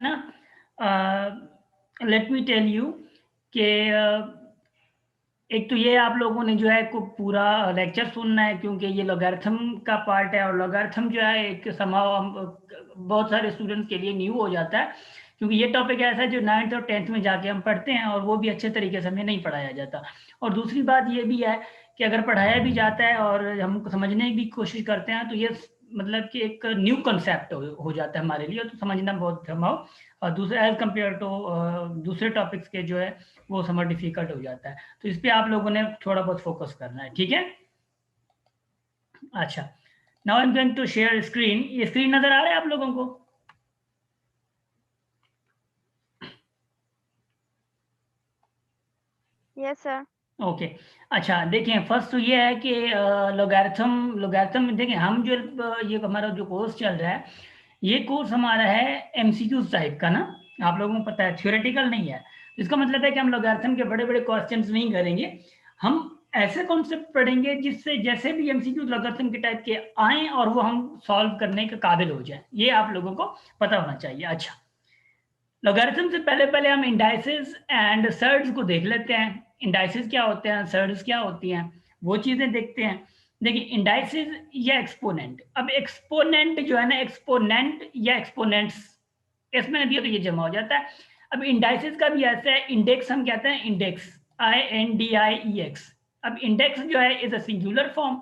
ना, let me tell you कि एक तो ये आप लोगों ने जो है को पूरा लेक्चर सुनना है, क्योंकि ये लॉगरिथम का पार्ट है और लॉगरिथम जो है एक समाव हम बहुत सारे स्टूडेंट्स के लिए न्यू हो जाता है, क्योंकि ये टॉपिक ऐसा है जो 9th और 10th में जाके हम पढ़ते हैं और वो भी अच्छे तरीके से हमें नहीं पढ़ाया जाता। और दूसरी बात ये भी है कि अगर पढ़ाया भी जाता है और हम समझने की कोशिश करते हैं तो ये मतलब कि एक न्यू कंसेप्ट हो जाता है हमारे लिए, तो समझना बहुत संभव और दूसरे एज कम्पेयर टू दूसरे टॉपिक्स के जो है वो समझ डिफिकल्ट हो जाता है। तो इस पे आप लोगों ने थोड़ा बहुत फोकस करना है, ठीक है। अच्छा, now I am going to share screen. ये स्क्रीन नजर आ रहा है आप लोगों को? Yes sir. ओके। अच्छा देखिए, फर्स्ट तो ये है कि लोगारिथम लोगारिथम में देखिए हम जो ये हमारा जो कोर्स चल रहा है, ये कोर्स हमारा है एमसीक्यू टाइप का ना। आप लोगों को पता है थ्योरेटिकल नहीं है। इसका मतलब है कि हम लोगारिथम के बड़े बड़े क्वेश्चंस नहीं करेंगे, हम ऐसे कॉन्सेप्ट पढ़ेंगे जिससे जैसे भी एमसीक्यू लोगारिथम के टाइप के आए और वो हम सॉल्व करने के काबिल हो जाए, ये आप लोगों को पता होना चाहिए। अच्छा, लोगारिथम से पहले पहले हम इंडाइसेस एंड सर्ड्स को देख लेते हैं। इंडाइसेस क्या होते हैं, सर्ड्स क्या होती हैं, वो चीजें देखते हैं। देखिए, इंडाइसेस या एक्सपोनेंट, अब एक्सपोनेंट जो है ना, एक्सपोनेंट या एक्सपोनेंट्स, इसमें दिया तो ये जमा हो जाता है। अब इंडाइसेस का भी ऐसा है, इंडेक्स हम कहते हैं, इंडेक्स INDIEX। अब इंडेक्स जो है इज अ सिंगुलर फॉर्म।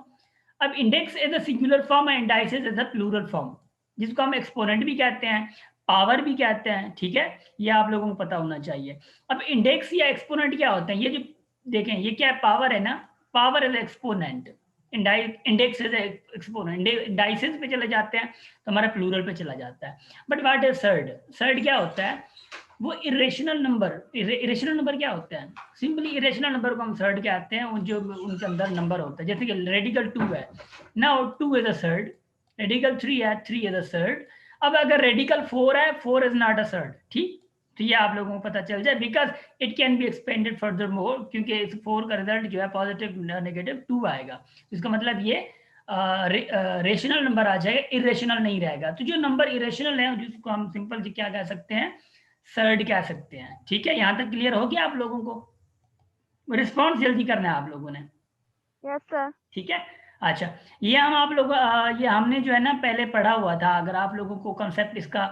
अब index is a singular form है, indices is a plural form, जिसको हम एक्सपोनेंट भी कहते हैं, पावर भी कहते हैं, ठीक है। ये आप लोगों को पता होना चाहिए। अब इंडेक्स या एक्सपोनेंट क्या होते हैं, ये जो देखें ये क्या है, पावर है ना, power is exponent, index is exponent. Indices पे चले जाते हैं तो हमारा प्लूरल पे चला जाता है। But what is surd? Surd क्या होता है? वो इरेशनल नंबर। इरेशनल नंबर क्या होता है? सिंपली इरेशनल नंबर को हम सर्ड कहते हैं, जो उनके अंदर नंबर होता है। जैसे कि रेडिकल 2 है, now 2 is a surd. Radical 3 है, 3 इज अ सर्ड। अब अगर रेडिकल 4 है, 4 इज नॉट अ सर्ड, ठीक। तो ये आप लोगों को पता चल जाए, because it can be expanded further more, क्योंकि इस 4 का रिजल्ट जो है पॉजिटिव नेगेटिव 2 आएगा। इसका मतलब ये रेशनल नंबर आ जाएगा, इरेशनल नहीं रहेगा। तो जो नंबर इरेशनल है जिसको हम सिंपल क्या कह सकते हैं, सर्ड कह सकते हैं, ठीक है। यहां तक क्लियर हो गया आप लोगों को? रिस्पॉन्स जल्दी करना है आप लोगों ने, यस सर। ठीक है। अच्छा, ये हम आप लोग ये हमने जो है ना पहले पढ़ा हुआ था, अगर आप लोगों को कंसेप्ट इसका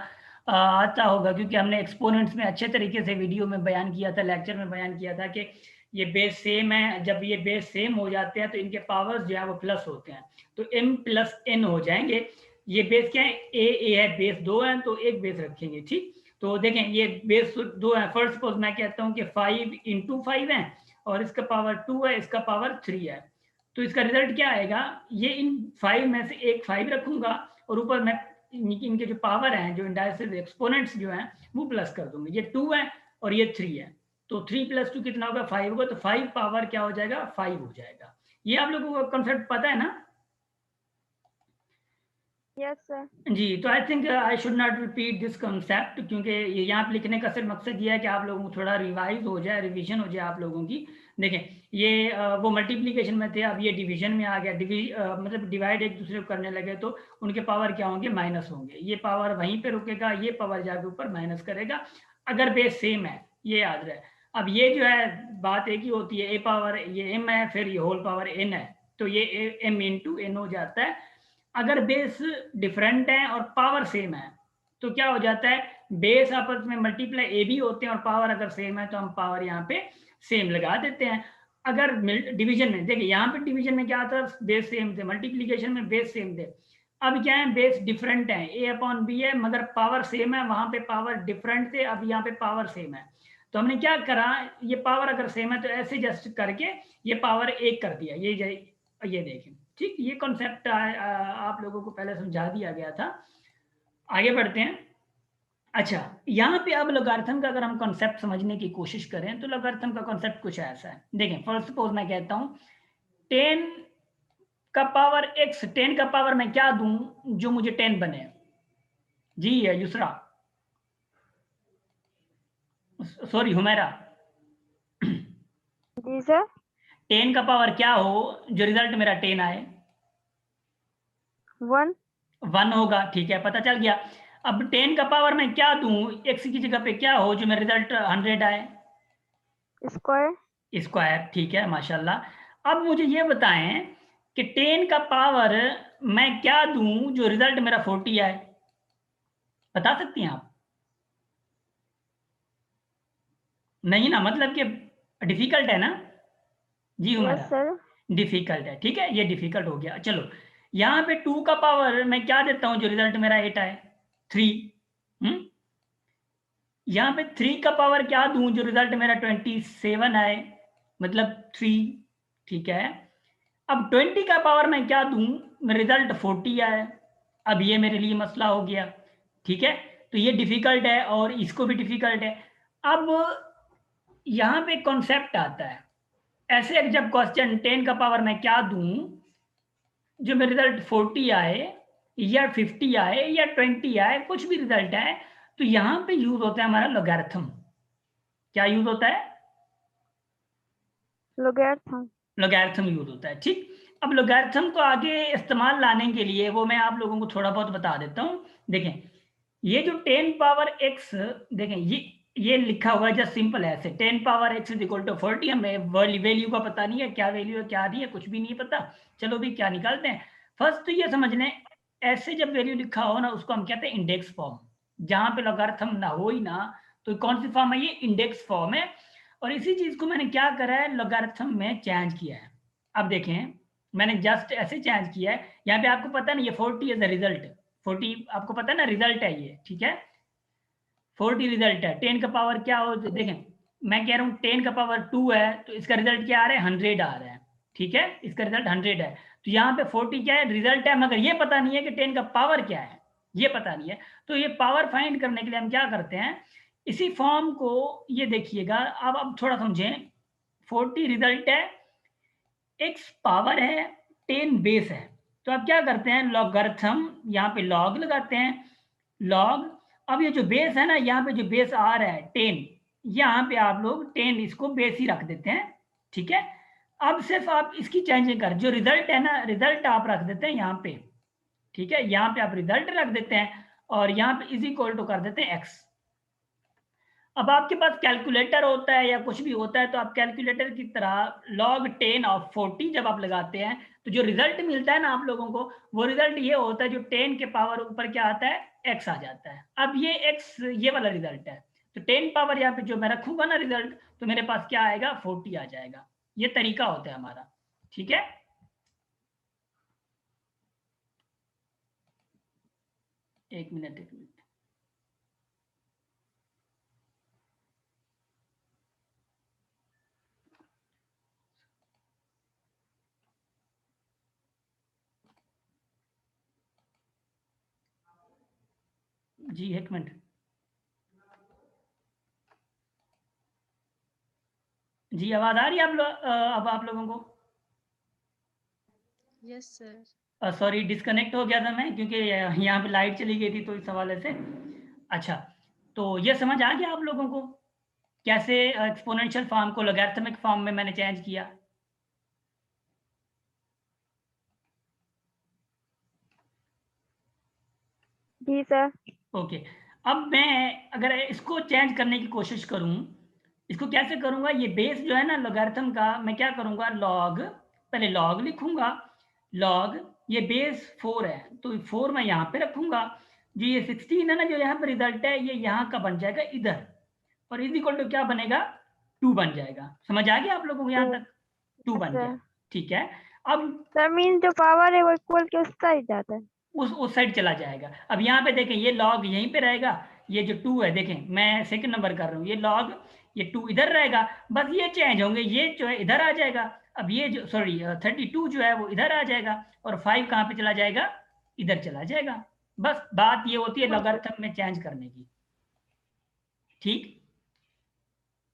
आता होगा, क्योंकि हमने एक्सपोनेंट्स में अच्छे तरीके से वीडियो में बयान किया था, लेक्चर में बयान किया था कि ये बेस सेम है। जब ये बेस सेम हो जाते हैं तो इनके पावर्स जो है वो प्लस होते हैं, तो m+n हो जाएंगे। ये बेस क्या है, ए है, बेस 2 है तो एक बेस रखेंगे, ठीक। तो देखें ये बेस 2 है, फर्स्ट सपोज मैं कहता हूँ कि 5 × 5 है और इसका पावर 2 है, इसका पावर 3 है। तो इसका रिजल्ट क्या आएगा, ये इन 5 में से एक 5 रखूंगा और ऊपर मैं इनके जो पावर हैं, जो इंडाइसिस एक्सपोनेंट्स जो हैं, वो प्लस कर दूंगा। ये 2 है और ये 3 है, तो 3 + 2 कितना होगा, 5 होगा। तो 5 पावर क्या हो जाएगा, 5 हो जाएगा। ये आप लोगों को कॉन्सेप्ट पता है ना? Yes sir. जी, तो I think I should not repeat this concept, क्योंकि ये यहाँ पे लिखने का सिर्फ मकसद ये है कि आप लोगों को थोड़ा रिवाइज हो जाए, रिवीजन हो जाए आप लोगों की। देखें, ये वो मल्टीप्लिकेशन में थे, अब ये डिवीजन में आ गया। मतलब डिवाइड एक दूसरे को करने लगे तो उनके पावर क्या होंगे, माइनस होंगे। ये पावर वहीं पे रुकेगा, ये पावर जाके ऊपर माइनस करेगा, अगर बेस सेम है, ये याद रहे। अब ये जो है बात एक ही होती है, ए पावर ये एम है, फिर ये होल पावर एन है, तो ये m × n हो जाता है। अगर बेस डिफरेंट है और पावर सेम है तो क्या हो जाता है, बेस आपस में मल्टीप्लाई ए भी होते हैं और पावर अगर सेम है तो हम पावर यहाँ पे सेम लगा देते हैं। अगर डिवीजन में देखिए, यहाँ पे डिवीजन में क्या था, बेस सेम थे, मल्टीप्लीकेशन में बेस सेम थे। अब क्या है, बेस डिफरेंट है, a/b है, मगर पावर सेम है, वहां पे पावर डिफरेंट थे, अब यहाँ पे पावर सेम है। तो हमने क्या करा, ये पावर अगर सेम है तो ऐसे जस्ट करके ये पावर एक कर दिया, ये देखें, ठीक। ये कॉन्सेप्ट आप लोगों को पहले समझा दिया गया था। आगे बढ़ते हैं। अच्छा, यहाँ पे अब लोगारिथम का अगर हम कॉन्सेप्ट समझने की कोशिश करें तो लोगारिथम का कॉन्सेप्ट कुछ ऐसा है। देखें, फर्स्ट सपोज मैं कहता हूँ 10 का पावर x, 10 का पावर मैं क्या दूं जो मुझे 10 बने? जी है युसरा, सॉरी हुमेरा। जी सर। 10 का पावर क्या हो जो रिजल्ट मेरा 10 आए? 1। 1 होगा, ठीक है, पता चल गया। अब 10 का पावर मैं क्या दूं x की जगह पे, क्या हो जो मेरा रिजल्ट 100 आए? स्क्वायर। स्क्वायर, ठीक है, माशाल्लाह। अब मुझे ये बताएं कि 10 का पावर मैं क्या दूं जो रिजल्ट मेरा 40 आए? बता सकती हैं आप? नहीं ना, मतलब कि डिफिकल्ट है ना? जी यस हुमैरा, सर। डिफिकल्ट है, ठीक है, ये डिफिकल्ट हो गया। चलो, यहाँ पे 2 का पावर मैं क्या देता हूं जो रिजल्ट मेरा 8 आए? 3। हम्म यहाँ पे 3 का पावर क्या दूं जो रिजल्ट मेरा 27 आए? मतलब 3, ठीक है। अब 20 का पावर मैं क्या दूं, मेरा रिजल्ट 40 आए? अब ये मेरे लिए मसला हो गया, ठीक है। तो ये डिफिकल्ट है और इसको भी डिफिकल्ट है। अब यहाँ पे कॉन्सेप्ट आता है, ऐसे एक जब क्वेश्चन 10 का पावर मैं क्या दूं जो मेरा रिजल्ट 40 आए या 50 आए या 20 आए, कुछ भी रिजल्ट आए, तो यहाँ पे यूज होता है हमारा लोगैरिथम। क्या यूज होता है? लोगैरिथम। लोगैरिथम यूज होता है, ठीक। अब लोगैरिथम को आगे इस्तेमाल लाने के लिए वो मैं आप लोगों को थोड़ा बहुत बता देता हूँ। देखें, ये जो 10 पावर x, देखें ये लिखा हुआ है जस्ट सिंपल ऐसे, 10 power x is equal to 40। हमें वैल्यू का पता नहीं है, क्या वैल्यू है क्या नहीं है, कुछ भी नहीं पता। चलो भी क्या निकालते हैं। फर्स्ट तो ये समझ लें, ऐसे जब वैल्यू लिखा हो ना उसको हम कहते हैं इंडेक्स फॉर्म। जहां पे लोगैरिथम ना हो ही ना, तो कौन सी फॉर्म है? ये इंडेक्स फॉर्म है। और इसी चीज को मैंने क्या करा है, लोगैरिथम में चेंज किया है। अब देखें, मैंने जस्ट ऐसे चेंज किया है। यहाँ पे आपको पता नहीं, ये 40 एज अ रिजल्ट, 40 आपको पता है ना रिजल्ट है ये, ठीक है। 40 रिजल्ट है। 10 का पावर क्या हो, देखें मैं कह रहा हूँ 10 का पावर 2 है, तो इसका रिजल्ट क्या आ रहा है? 100 आ रहा है, ठीक है, इसका रिजल्ट 100 है। तो यहाँ पे 40 क्या है? रिजल्ट है, मगर ये पता नहीं है कि 10 का पावर क्या है, ये पता नहीं है। तो ये पावर फाइंड करने के लिए हम क्या करते हैं, इसी फॉर्म को, ये देखिएगा अब थोड़ा समझें। 40 रिजल्ट है, x पावर है, 10 बेस है। तो आप क्या करते हैं, लॉगरिथम, यहाँ पे लॉग लगाते हैं, लॉग। अब ये जो बेस है ना, यहाँ पे जो बेस आ रहा है 10, यहाँ पे आप लोग 10 इसको बेस ही रख देते हैं, ठीक है। अब सिर्फ आप इसकी चेंजिंग कर, जो रिजल्ट है ना, रिजल्ट आप रख देते हैं यहाँ पे, ठीक है, यहाँ पे आप रिजल्ट रख देते हैं और यहाँ पे इज इक्वल टू कर देते हैं x। अब आपके पास कैलकुलेटर होता है या कुछ भी होता है, तो आप कैलकुलेटर की तरह log 10 ऑफ 40 जब आप लगाते हैं, तो जो रिजल्ट मिलता है ना आप लोगों को, वो रिजल्ट ये होता है, जो 10 के पावर ऊपर क्या आता है, x आ जाता है। अब ये x ये वाला रिजल्ट है, तो 10 पावर यहाँ पे जो मैं रखूंगा ना रिजल्ट, तो मेरे पास क्या आएगा, 40 आ जाएगा। ये तरीका होता है हमारा, ठीक है। एक मिनट, एक मिनट। जी एक मिनट। जी आवाज आ रही है अब आप लोगों को? Yes sir. सॉरी, डिस्कनेक्ट हो गया था मैं, क्योंकि यहाँ पे लाइट चली गई थी, तो इस हवाले से। अच्छा, तो ये समझ आ गया आप लोगों को कैसे एक्सपोनेंशियल फॉर्म को लॉगरिथमिक फॉर्म में मैंने चेंज किया? जी सर। ओके। अब मैं अगर इसको चेंज करने की कोशिश करूं, इसको कैसे करूंगा, ये बेस जो है ना लॉगरिथम का, मैं क्या करूंगा, लॉग, पहले लॉग लिखूंगा, लॉग, ये बेस 4 है, तो 4 मैं यहाँ पे रखूंगा। जो ये 16 है ना, जो यहाँ पे रिजल्ट है, ये यहाँ का बन जाएगा इधर, और इज इक्वल टू क्या बनेगा, 2 बन जाएगा। समझ आ गया आप लोगों को टू। यहाँ तक? 2 यस बन गया, सर। ठीक है। अब सर मीन जो पावर है वो इक्वल के उसका ही जाता है। उस साइड चला जाएगा। अब यहाँ पे देखें, ये लॉग यहीं पे रहेगा, ये जो 2 है, देखें मैं सेकंड नंबर कर रहा हूँ, ये लॉग, ये 2 इधर रहेगा, बस ये चेंज होंगे, ये जो है इधर आ जाएगा। अब ये जो, सॉरी, 32 जो है वो इधर आ जाएगा, और 5 कहाँ पे चला जाएगा, इधर चला जाएगा। बस बात ये होती है लॉगरिथम में चेंज करने की, ठीक।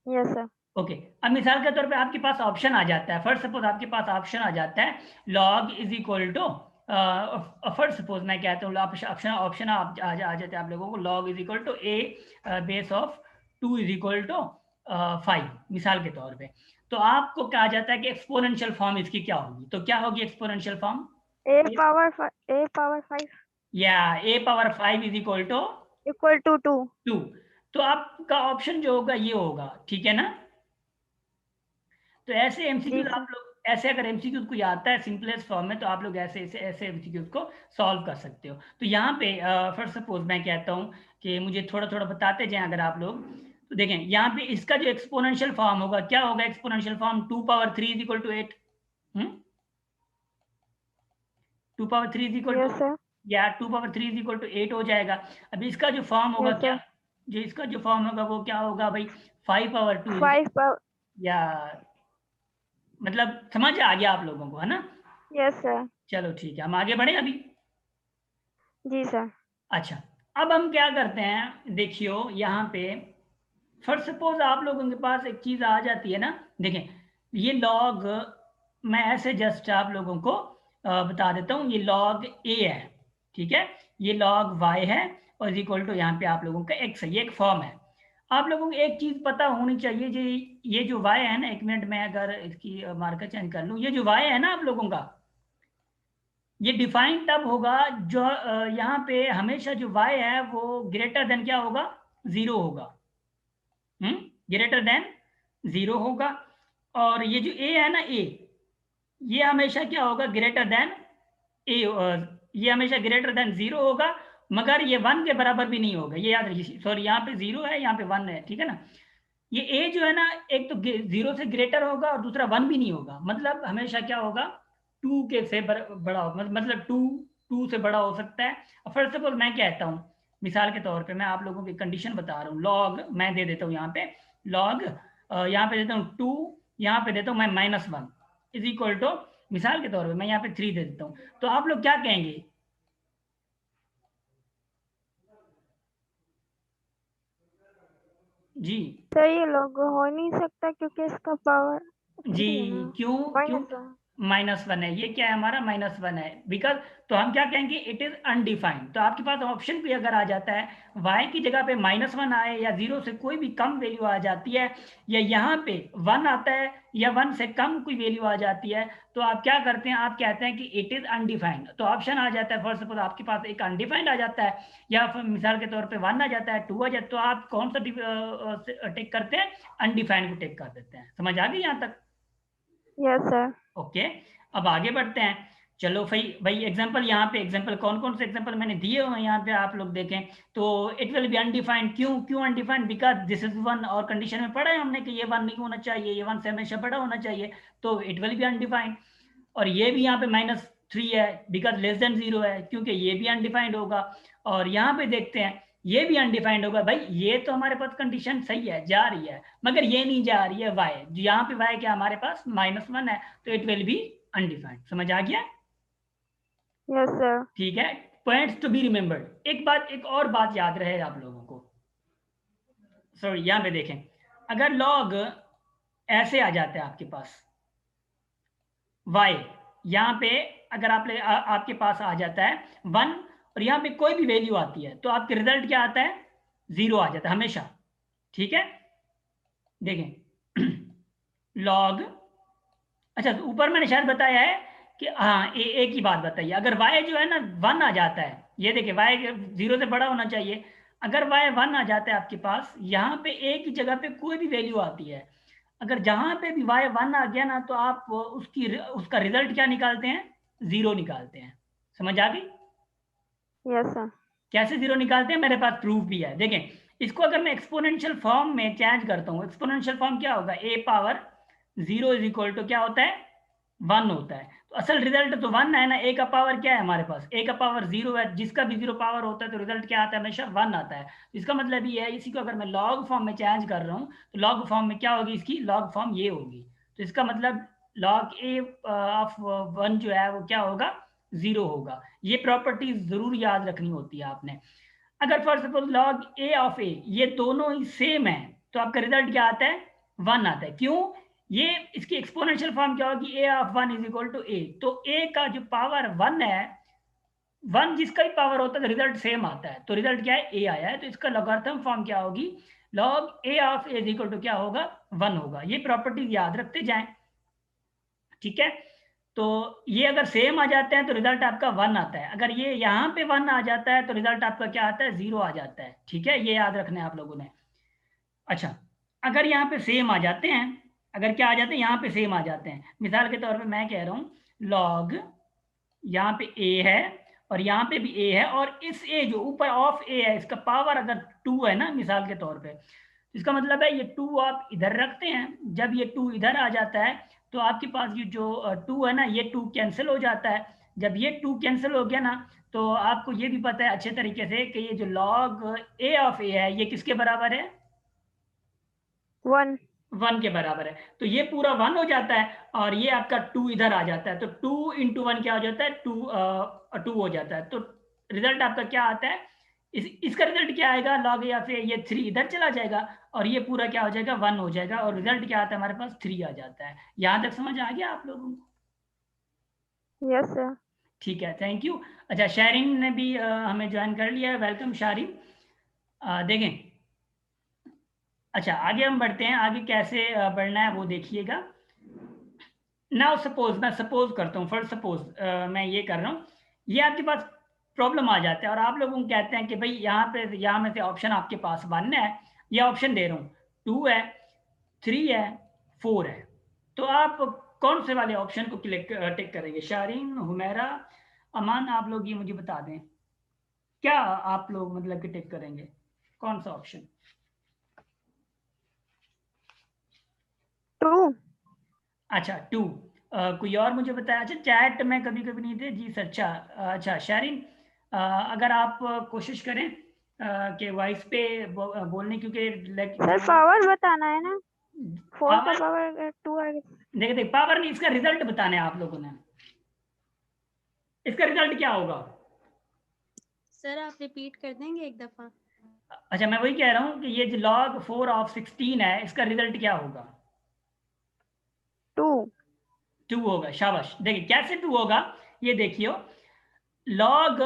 Yes sir. ओके। अब मिसाल के तौर पे आपके पास ऑप्शन आ जाता है, फर्स्ट सपोज आपके पास ऑप्शन आ जाता है, log is equal to, first suppose मैं कहता हूँ ऑप्शन ऑप्शन आ जाते हैं आप लोगों को, log is equal to a base of 2 is equal to 5, मिसाल के तौर पे। तो आपको कहा जाता है कि एक्सपोनेंशियल फॉर्म इसकी क्या होगी, तो क्या होगी एक्सपोनेंशियल फॉर्म? ए पावर 5। या a power 5 is equal to equal to 2। 2। तो आपका ऑप्शन जो होगा ये होगा, ठीक है ना। तो ऐसे जी एमसीक्यूज सर। आप लोग, ऐसे अगर एमसीक्यूज को आता है सिंपलेस्ट फॉर्म में, तो आप लोग ऐसे ऐसे ऐसे एमसीक्यूज को सॉल्व कर सकते हो। तो यहाँ पे फर्स्ट सपोज मैं कहता हूँ कि मुझे थोड़ा थोड़ा बताते जाएं अगर आप लोग, तो देखें यहाँ पे इसका जो एक्सपोनेंशियल फॉर्म होगा क्या होगा, exponential form 2 power 3 is equal to 8। 2 power 3 is equal to, yes sir. या 2 पावर 3 इज इक्वल टू 8 हो जाएगा। अब इसका जो फॉर्म होगा यस क्या, सर। जो इसका जो फॉर्म होगा वो क्या होगा भाई, 5 पावर 2 इज, 5 पावर। या मतलब समझ आ गया आप लोगों को, है ना। Yes sir. चलो ठीक है, हम आगे बढ़े अभी। जी सर। अच्छा, अब हम क्या करते हैं, देखियो यहाँ पे फर्स्ट सपोज आप लोगों के पास एक चीज आ जाती है ना, देखें ये लॉग, मैं ऐसे जस्ट आप लोगों को बता देता हूँ, ये लॉग ए है, ठीक है, ये लॉग वाई है, और इक्वल टू यहाँ पे आप लोगों का एक्स है, ये एक फॉर्म है। आप लोगों को एक चीज पता होनी चाहिए जी, ये जो वाई है ना, एक मिनट में अगर इसकी मार्कर चेंज कर लूँ, ये जो वाई है ना आप लोगों का, ये डिफाइन तब होगा जो यहाँ पे हमेशा जो y है वो ग्रेटर देन क्या होगा, 0 होगा। ग्रेटर देन 0 होगा। और ये जो a है ना, a, ये हमेशा क्या होगा, ग्रेटर देन ए, ये हमेशा ग्रेटर देन 0 होगा, मगर ये 1 के बराबर भी नहीं होगा, ये याद रखिए। सॉरी, यहाँ पे 0 है, यहाँ पे 1 है, ठीक है ना। ये ए जो है ना, एक तो 0 से ग्रेटर होगा और दूसरा 1 भी नहीं होगा, मतलब हमेशा क्या होगा, 2 के से बड़ा होगा, मतलब 2 से बड़ा हो सकता है। और फर्स्ट ऑफ ऑल मैं कहता हूँ, मिसाल के तौर पे मैं आप लोगों की कंडीशन बता रहा हूँ, लॉग मैं दे देता हूँ यहाँ पे, लॉग यहाँ पे देता हूँ 2, यहाँ पे देता हूँ मैं -1 इज इक्वल टू, मिसाल के तौर पे मैं यहाँ पे 3 दे देता हूँ, तो आप लोग क्या कहेंगे जी। सर ये लोग हो नहीं सकता क्योंकि इसका पावर जी 3 है ना। क्यों, क्यों -1। -1 है, ये क्या है हमारा -1 है, बिकॉज, तो हम क्या कहेंगे, इट इज अनडिफाइंड। तो आपके पास ऑप्शन भी अगर आ जाता है, y की जगह पे -1 आए, या 0 से कोई भी कम वैल्यू आ जाती है, या यहाँ पे 1 आता है, या 1 से कम कोई वैल्यू आ जाती है, तो आप क्या करते हैं, आप कहते हैं कि इट इज अनडिफाइंड। तो ऑप्शन आ जाता है, फर्स्ट सपोज आपके पास एक अनडिफाइंड आ जाता है, या फिर मिसाल के तौर पे 1 आ जाता है, 2 आ जाता है, तो आप कौन सा टेक करते हैं, अनडिफाइंड को टेक कर देते हैं। समझ आ गई यहाँ तक। Yes sir. ओके, अब आगे बढ़ते हैं। चलो भाई भाई, एग्जांपल यहाँ पे, एग्जांपल कौन कौन से एग्जांपल मैंने दिए हुए हैं यहाँ पे आप लोग देखें, तो इट विल बी अनडिफाइंड। क्यों, क्यों अनडिफाइंड, बिकॉज दिस इज 1, और कंडीशन में पढ़ा है हमने कि ये 1 नहीं होना चाहिए, ये 1 से हमेशा बड़ा होना चाहिए, तो इट विल बी अनडिफाइंड। और ये भी यहाँ पे -3 है, बिकॉज लेस देन 0 है, क्योंकि ये भी अनडिफाइंड होगा। और यहाँ पे देखते हैं, ये भी अनडिफाइंड होगा। भाई ये तो हमारे पास कंडीशन सही है, जा रही है, मगर ये नहीं जा रही है, वाई, यहाँ पे वाई क्या हमारे पास -1 है, तो इट विल बी अनडिफाइंड। समझ आ गया, यस सर। ठीक है। पॉइंट्स टू बी रिमेम्बर्ड, एक बात, एक और बात याद रहे आप लोगों को, सॉरी यहाँ पे देखें, अगर लॉग ऐसे आ जाते हैं आपके पास, y यहाँ पे अगर आपके पास आ जाता है 1, और यहाँ पे कोई भी वैल्यू आती है, तो आपके रिजल्ट क्या आता है, 0 आ जाता है हमेशा, ठीक है। देखें लॉग, अच्छा तो ऊपर मैंने शायद बताया है कि हाँ, एक ही बात बताइए, अगर y जो है ना 1 आ जाता है, ये देखिए y 0 से बड़ा होना चाहिए, अगर y 1 आ जाता है आपके पास, यहाँ पे एक ही जगह पे कोई भी वैल्यू आती है, अगर जहां पे भी y 1 आ गया ना, तो आप उसका रिजल्ट क्या निकालते हैं, 0 निकालते हैं। समझ आ गई, यस सर। कैसे 0 निकालते हैं, मेरे पास प्रूफ भी है। देखें, इसको अगर मैं एक्सपोनेंशियल फॉर्म में चेंज करता हूँ, एक्सपोनेंशियल फॉर्म क्या होगा, a power 0 is equal to क्या होता है, 1 होता है। तो असल रिजल्ट तो 1 है ना, a का पावर क्या है हमारे पास, a का पावर 0 है, जिसका भी 0 पावर होता है तो रिजल्ट क्या आता है, हमेशा 1 आता है। इसका मतलब ये है, इसी को अगर मैं लॉग फॉर्म में चेंज कर रहा हूँ, तो लॉग फॉर्म में क्या होगी, इसकी लॉग फॉर्म ये होगी। तो इसका मतलब लॉग ए ऑफ 1 जो है वो क्या होगा, 0 होगा। ये प्रॉपर्टी जरूर याद रखनी होती है आपने। अगर for suppose log a of a, ये दोनों ही सेम है, तो आपका रिजल्ट क्या आता है, 1 आता है। क्यों, ये इसकी एक्सपोनेंशियल फॉर्म क्या होगी, ए ऑफ 1 इज इक्वल टू ए, तो ए का जो पावर 1 है, 1 जिसका भी पावर होता है तो रिजल्ट सेम आता है, तो रिजल्ट क्या है, ए आया है, तो इसका लॉगरिथम फॉर्म क्या होगी, log a of a is equal to क्या होगा, 1 होगा। ये प्रॉपर्टीज याद रखते जाएं, ठीक है। तो ये अगर सेम आ जाते हैं तो रिजल्ट आपका 1 आता है, अगर ये यहाँ पे 1 आ जाता है तो रिजल्ट आपका क्या आता है, 0 आ जाता है। ठीक है, ये याद रखना है आप लोगों ने। अच्छा, अगर यहाँ पे सेम आ जाते हैं, अगर क्या आ जाते हैं, यहाँ पे सेम आ जाते हैं, मिसाल के तौर पे मैं कह रहा हूँ लॉग, यहाँ पे ए है और यहाँ पे भी ए है, और इस ए जो ऊपर ऑफ ए है इसका पावर अगर 2 है ना, मिसाल के तौर पे, इसका मतलब है ये 2 आप इधर रखते हैं, जब ये 2 इधर आ जाता है तो आपके पास ये जो 2 है ना, ये 2 कैंसिल हो जाता है। जब ये 2 कैंसिल हो गया ना, तो आपको ये भी पता है अच्छे तरीके से कि ये जो लॉग ए ऑफ ए है ये किसके बराबर है, 1। 1 के बराबर है। तो ये पूरा 1 हो जाता है और ये आपका 2 इधर आ जाता है, तो 2 इंटू 1 क्या हो जाता है, 2 हो जाता है। तो रिजल्ट आपका क्या आता है, इसका रिजल्ट क्या आएगा, लॉग या फिर ये 3 इधर चला जाएगा और ये पूरा क्या हो जाएगा, 1 हो जाएगा, और रिजल्ट क्या आता है हमारे पास, 3 आ जाता है। यहां तक समझ आ गया आप लोगों को? Yes sir. ठीक है, थैंक यू। अच्छा, शारिन ने भी हमें ज्वाइन कर लिया है, वेलकम शारिन। देखें, अच्छा आगे हम बढ़ते हैं, आगे कैसे बढ़ना है वो देखिएगा। नाउ सपोज, मैं सपोज करता हूँ, फर्स्ट सपोज मैं ये कर रहा हूँ, ये आपके पास प्रॉब्लम आ जाता है और आप लोगों को कहते हैं कि भाई यहाँ पे, यहाँ में से ऑप्शन आपके पास 1 है, ये ऑप्शन दे रहा हूँ, 2 है, 3 है, 4 है, तो आप कौन से वाले ऑप्शन को क्लिक टिक करेंगे? शारीन, हुमैरा, अमान, आप लोग ये मुझे बता दें, क्या आप लोग मतलब कि टिक करेंगे, कौन सा ऑप्शन? 2। अच्छा 2। कोई और मुझे बताया? अच्छा, चैट में कभी कभी नहीं थे जी सर। अच्छा अच्छा शारीन, अगर आप कोशिश करें कि वॉइस पे बोलने, क्योंकि सर जो पावर बताना है ना, 4 का पावर, पावर 2 आएगा। देखिए देख, पावर नहीं, इसका रिजल्ट बताना है आप लोगों ने, इसका रिजल्ट क्या होगा? सर आप रिपीट कर देंगे एक दफा? अच्छा, मैं वही कह रहा हूँ कि ये जो log 4 ऑफ 16 है, इसका रिजल्ट क्या होगा? 2। 2 होगा, शाबाश। देखिए कैसे 2 होगा, ये देखियो, लॉग,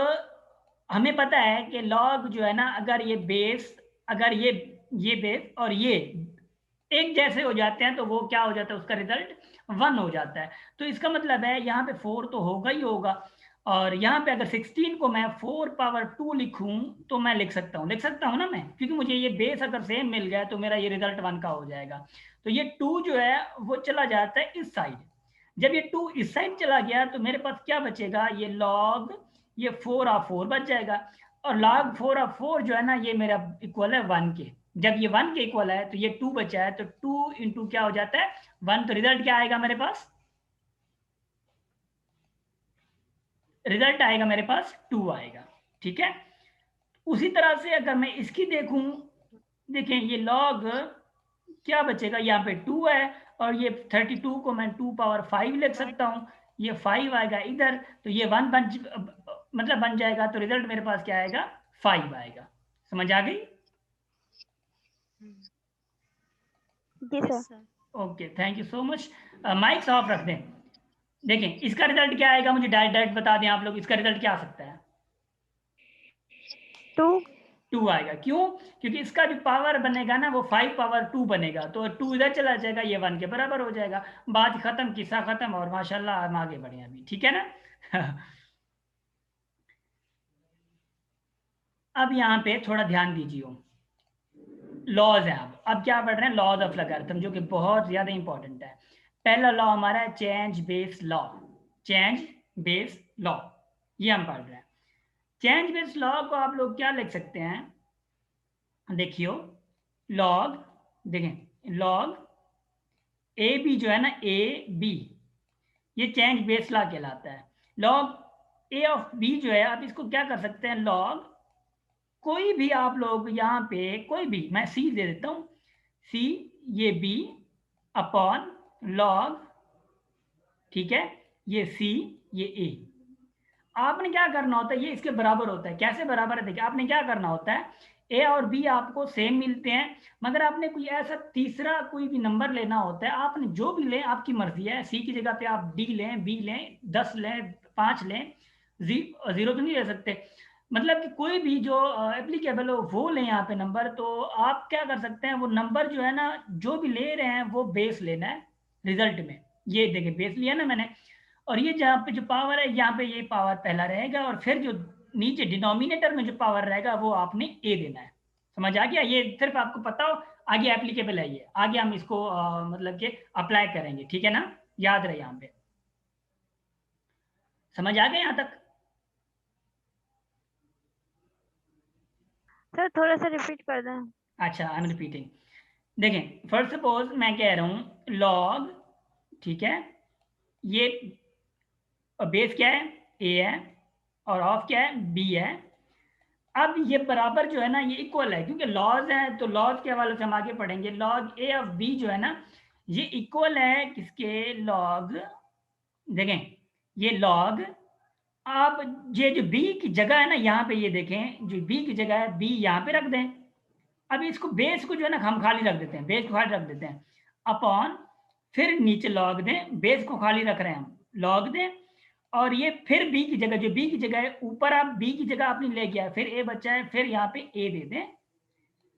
हमें पता है कि लॉग जो है ना, अगर ये बेस, अगर ये बेस और ये एक जैसे हो जाते हैं तो वो क्या हो जाता है, उसका रिजल्ट 1 हो जाता है। तो इसका मतलब है यहाँ पे 4 तो होगा ही होगा, और यहाँ पे अगर 16 को मैं 4 पावर 2 लिखूं तो मैं लिख सकता हूँ ना मैं, क्योंकि मुझे ये बेस अगर सेम मिल गया तो मेरा ये रिजल्ट 1 का हो जाएगा। तो ये 2 जो है वो चला जाता है इस साइड, जब ये 2 इस साइड चला गया तो मेरे पास क्या बचेगा, ये लॉग, ये 4 ऑफ 4 बच जाएगा, और log 4 ऑफ 4 जो है ना, ये मेरा इक्वल है 1 के। जब ये 1 के इक्वल है तो ये 2 बचा है, तो 2 इंटू क्या हो जाता है, 1, तो रिजल्ट क्या आएगा मेरे पास, रिजल्ट आएगा मेरे पास 2 आएगा। ठीक है, उसी तरह से अगर मैं इसकी देखूं, देखें ये लॉग क्या बचेगा, यहाँ पे 2 है, और ये 32 को मैं 2 पावर 5 लिख सकता हूँ, ये 5 आएगा इधर, तो ये 1 मतलब बन जाएगा, तो रिजल्ट मेरे पास क्या आएगा, 5 आएगा। समझ आ गई? जी yes sir. Sir. Okay, thank you so much. Mics off रख दें। देखें इसका रिजल्ट क्या आएगा, मुझे डायरेक्ट डायरेक्ट बता दें आप लोग, इसका रिजल्ट क्या आ सकता है? 2। 2 आएगा। क्यों? क्योंकि इसका जो पावर बनेगा ना वो 5 पावर 2 बनेगा, तो 2 इधर चला जाएगा, ये 1 के बराबर हो जाएगा, बात खत्म, किस्सा खत्म, और माशाल्लाह हम आगे बढ़े अभी। ठीक है ना? अब यहाँ पे थोड़ा ध्यान दीजिए, लॉज है। अब क्या पढ़ रहे हैं, लॉज ऑफ लॉगरिथम, जो कि बहुत ज्यादा इंपॉर्टेंट है। पहला लॉ हमारा है change base law, change base law, ये हम पढ़ रहे हैं। चेंज बेस लॉ को आप लोग क्या लिख सकते हैं, देखियो, लॉग, देखें लॉग ए बी जो है ना, ए बी, ये चेंज बेस लॉ कहलाता है। लॉग ए ऑफ बी जो है, आप इसको क्या कर सकते हैं, लॉग कोई भी आप लोग यहाँ पे कोई भी, मैं सी दे देता हूँ, सी, ये बी अपॉन लॉग, ठीक है, ये सी, ये ए। आपने क्या करना होता है, ये इसके बराबर होता है। कैसे बराबर है, देखिए आपने क्या करना होता है, ए और बी आपको सेम मिलते हैं, मगर आपने कोई ऐसा तीसरा कोई भी नंबर लेना होता है, आपने जो भी लें आपकी मर्जी है, सी की जगह पे आप डी लें, बी लें, 10 लें, 5 लें, जीरो तो नहीं ले सकते, मतलब कि कोई भी जो एप्लीकेबल हो वो लें यहाँ पे नंबर। तो आप क्या कर सकते हैं, वो नंबर जो है ना, जो भी ले रहे हैं वो बेस लेना है रिजल्ट में। ये देखिए बेस लिया ना मैंने, और ये जहाँ पे जो पावर है यहाँ पे ये पावर पहला रहेगा, और फिर जो नीचे डिनोमिनेटर में जो पावर रहेगा वो आपने ए देना है। समझ आ गया? ये सिर्फ आपको पता हो, आगे एप्लीकेबल है ये, आगे हम इसको मतलब कि अप्लाई करेंगे, ठीक है ना? याद रहे यहाँ पे। समझ आ गया यहाँ तक? सर थोड़ा सा रिपीट कर दें। अच्छा, आई एम रिपीटिंग। देखें, फर्स्ट सपोज मैं कह रहा हूं लॉग, ठीक है, ये बेस क्या है? ए है, और ऑफ क्या है? बी है। अब ये बराबर जो है ना, ये इक्वल है, क्योंकि लॉज है तो लॉज के हवाले से हम आगे पढ़ेंगे। लॉग ए ऑफ बी जो है ना, ये इक्वल है किसके? लॉग, देखें ये लॉग, आप ये जो बी की जगह है ना यहाँ पे, ये देखें जो बी की जगह है, बी यहाँ पे रख दें। अब इसको बेस को जो है ना हम खाली रख देते हैं, बेस को खाली रख देते हैं, अपॉन, फिर नीचे लॉग दें, बेस को खाली रख रहे हैं हम, लॉग दें, और ये फिर बी की जगह, जो बी की जगह है ऊपर आप बी की जगह आपने ले गया, फिर ए बचा है, फिर यहाँ पे ए दे दें।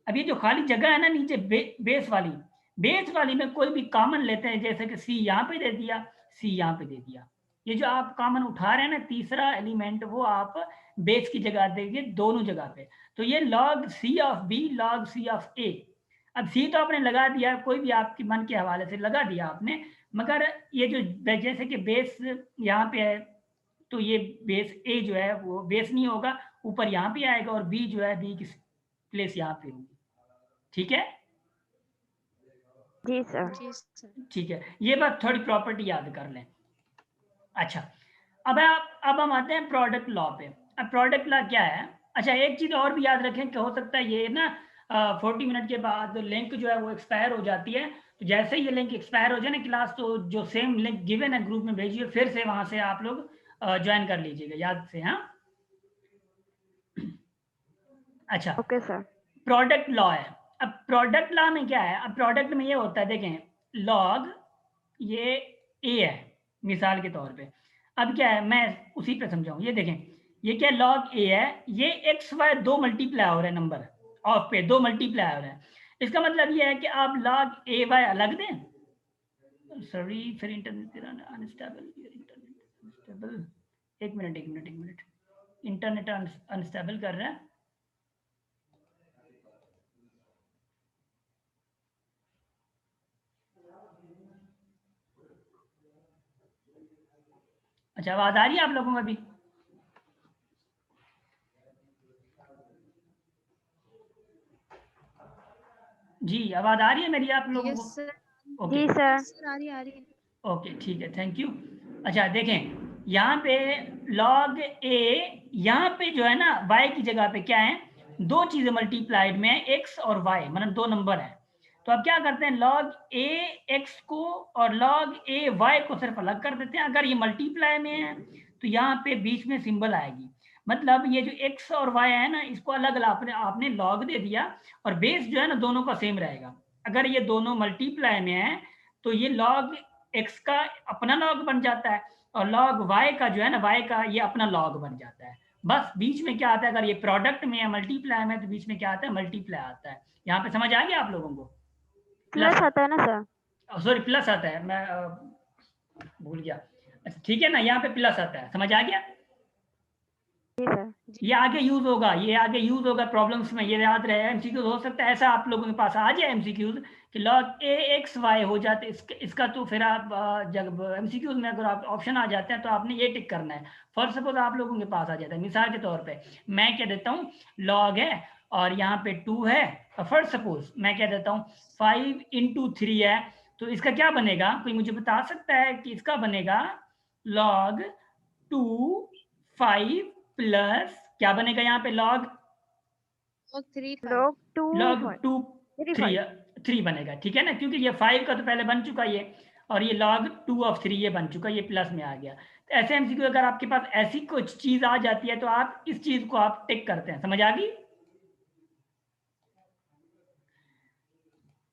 अब ये जो खाली जगह है ना नीचे बेस वाली में कोई भी कॉमन लेते हैं, जैसे कि सी यहाँ पे दे दिया, सी यहाँ पे दे दिया। ये जो आप कॉमन उठा रहे हैं ना तीसरा एलिमेंट, वो आप बेस की जगह देंगे दोनों जगह पे। तो ये log c of b, log c of a. अब सी तो आपने लगा दिया, कोई भी आपके मन के हवाले से लगा दिया आपने, मगर ये जो जैसे कि बेस यहाँ पे है, तो ये बेस ए जो है वो बेस नहीं होगा, ऊपर यहाँ पे आएगा, और बी जो है बी की प्लेस यहाँ पे होगी। ठीक है? जी सर। जी सर। ठीक है, ये बात थोड़ी प्रॉपर्टी याद कर लें। अच्छा, अब हम आते हैं प्रोडक्ट लॉ पे। अब प्रोडक्ट लॉ क्या है? अच्छा, एक चीज और भी याद रखें कि हो सकता है ये ना 40 मिनट के बाद लिंक जो है वो एक्सपायर हो जाती है, तो जैसे ही ये लिंक एक्सपायर हो जाए ना क्लास, तो जो सेम लिंक गिवन है ग्रुप में भेजिए, फिर से वहां से आप लोग ज्वाइन कर लीजिएगा याद से। हाँ, अच्छा, ओके सर। प्रोडक्ट लॉ है। अब प्रोडक्ट लॉ में क्या है? अब प्रोडक्ट में ये होता है, देखें लॉग ये ए है मिसाल के तौर पे। अब क्या है, मैं उसी पे समझाऊं, ये देखें ये क्या लॉग ए है, ये एक्स वाई दो मल्टीप्लाई हो रहे हैं, नंबर ऑफ पे दो मल्टीप्लाई हो रहे हैं। इसका मतलब ये है कि आप लॉग ए वाई अलग दें, सॉरी फिर इंटरनेट अनस्टेबल, एक मिनट इंटरनेट अनस्टेबल कर रहा है। अच्छा, आवाज आ रही है आप लोगों में अभी? जी, आवाज आ रही है मेरी आप लोगों को? सर। ओके जी सर। सर आ रही है। ओके, ठीक है, थैंक यू। अच्छा देखें यहाँ पे लॉग ए, यहाँ पे जो है ना y की जगह पे क्या है, दो चीजें मल्टीप्लाइड में है, x और y, मतलब दो नंबर है। तो अब क्या करते हैं, लॉग ए एक्स को और लॉग ए वाई को सिर्फ अलग कर देते हैं। अगर ये मल्टीप्लाई में है तो यहाँ पे बीच में सिंबल आएगी, मतलब ये जो x और y है ना, इसको अलग अलग आपने लॉग दे दिया, और बेस जो है ना दोनों का सेम रहेगा। अगर ये दोनों मल्टीप्लाई में है तो ये लॉग x का अपना लॉग बन जाता है, और लॉग y का जो है ना, y का ये अपना लॉग बन जाता है। बस बीच में क्या आता है, अगर ये प्रोडक्ट में या मल्टीप्लाई में, तो बीच में क्या आता है, मल्टीप्लाई आता है। यहाँ पे समझ आ गया आप लोगों को? प्लस आता है ना सर? सॉरी प्लस आता है, मैं भूल गया। अच्छा ठीक है ना, यहाँ पे प्लस आता है, समझ आ गया? जी सर। ये आगे यूज होगा, ये आगे यूज होगा प्रॉब्लम्स में, ये याद रहे। एमसीक्यूज हो सकता है ऐसा आप लोगों के पास आ जाए एमसीक्यूज कि लॉग ए एक्स वाई हो जाते, इसका तो फिर आप जब एमसीक्यूज में अगर आप ऑप्शन आ जाते हैं तो आपने ये टिक करना है। फर्स्ट सपोज आप लोगों के पास आ जाता है, मिसाल के तौर पे मैं क्या देता हूँ, लॉग है और यहाँ पे 2 है, और फर्स्ट सपोज मैं क्या देता हूँ 5 × 3 है, तो इसका क्या बनेगा? कोई मुझे बता सकता है कि इसका बनेगा लॉग 2 5 प्लस क्या बनेगा यहाँ पे, लॉग 3 लॉग 2 लॉग 2 3 3 बनेगा, ठीक है ना, क्योंकि ये 5 का तो पहले बन चुका ये, और ये log 2 of 3 ये बन चुका, ये प्लस में आ गया। तो ऐसे एमसीक्यू अगर आपके पास ऐसी कुछ चीज आ जाती है तो आप इस चीज को आप टिक करते हैं। समझ आ गई?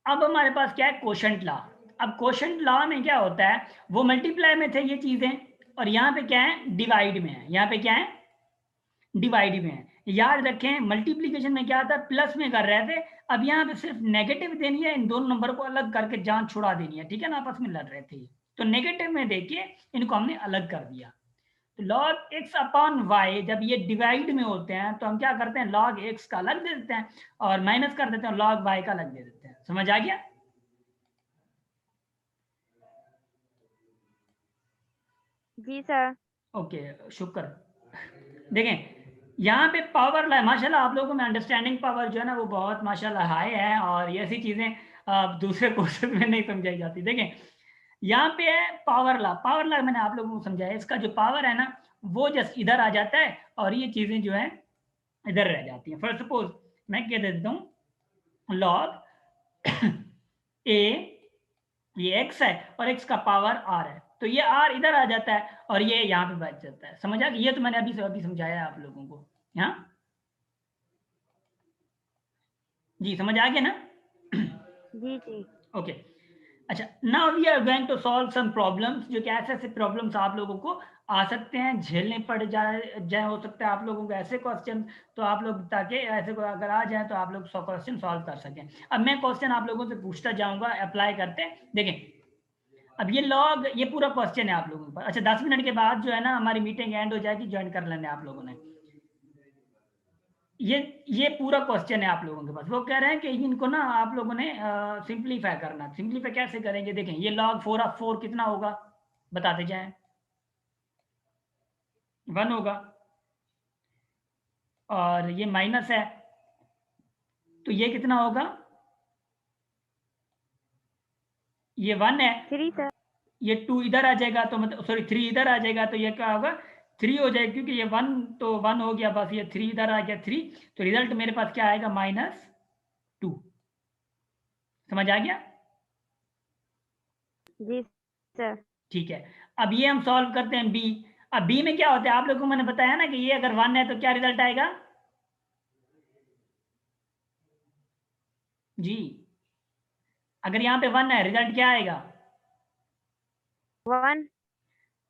अब हमारे पास क्या है, कोशेंट लॉ। अब कोशेंट लॉ में क्या होता है, वो मल्टीप्लाई में थे ये चीजें, और यहाँ पे क्या है, डिवाइड में है। यहाँ पे क्या है, डिवाइड में है। याद रखें मल्टीप्लीकेशन में क्या था, प्लस में कर रहे थे, अब यहाँ पे सिर्फ नेगेटिव देनी है, इन दोनों नंबर को अलग करके जान छुड़ा देनी है, ठीक है ना, आपस में लड़ रहे थे। तो नेगेटिव में देखिए इनको हमने अलग कर दिया। तो log x अपॉन y जब ये डिवाइड में होते हैं तो हम क्या करते हैं, log x का अलग दे देते हैं और माइनस कर देते हैं, log y का अलग दे देते हैं। समझ आ गया? जी सर। ओके, शुक्र। देखें यहाँ पे पावर माशाल्लाह आप लोगों में अंडरस्टैंडिंग पावर जो है ना वो बहुत माशाल्लाह हाई है, और ये ऐसी चीजें दूसरे कोर्सेज में नहीं समझाई जाती। देखें यहाँ पे है पावर ला। पावर ला मैंने आप लोगों को समझाया, इसका जो पावर है ना वो जस्ट इधर आ जाता है और ये चीजें जो है इधर रह जाती हैं। फॉर सपोज मैं क्या दे देता हूँ, लॉग ए, ये x है और x का पावर r है, तो ये r इधर आ जाता है और ये यहाँ पे बच जाता है। समझ आ गया? ये तो मैंने अभी समझाया है आप लोगों को। यहाँ जी समझ आ गया ना? जी जी। ओके अच्छा, now we are going to solve some problems, जो कि ऐसे ऐसे प्रॉब्लम्स आप लोगों को आ सकते हैं, झेलने पड़ जाए हो सकता है आप लोगों को ऐसे क्वेश्चन, तो आप लोग ताकि ऐसे को अगर आ जाए तो आप लोग 100 क्वेश्चन सॉल्व कर सकें। अब मैं क्वेश्चन आप लोगों से पूछता जाऊंगा, अप्लाई करते हैं। देखें अब ये लॉग, ये पूरा क्वेश्चन है आप लोगों के पास। अच्छा 10 मिनट के बाद जो है ना हमारी मीटिंग एंड हो जाएगी, ज्वाइन कर लेना आप लोगों ने। ये पूरा क्वेश्चन है आप लोगों के पास। वो कह रहे हैं कि इनको ना आप लोगों ने सिंप्लीफाई करना। सिंप्लीफाई कैसे करेंगे? देखें ये log 4 ऑफ 4 कितना होगा बताते जाएं। 1 होगा, और ये माइनस है तो ये कितना होगा? ये 1 है, 3 सर। ये 2 इधर आ जाएगा तो मतलब सॉरी 3 इधर आ जाएगा तो ये क्या होगा? 3 हो जाएगा, क्योंकि ये 1 तो 1 हो गया, बस ये 3 इधर आ गया 3, तो रिजल्ट मेरे पास क्या आएगा? -2। समझ आ गया? जी सर। ठीक है, अब ये हम सॉल्व करते हैं बी। अब बी में क्या होता है आप लोगों को मैंने बताया ना कि ये अगर 1 है तो क्या रिजल्ट आएगा जी? अगर यहाँ पे 1 है रिजल्ट क्या आएगा? 1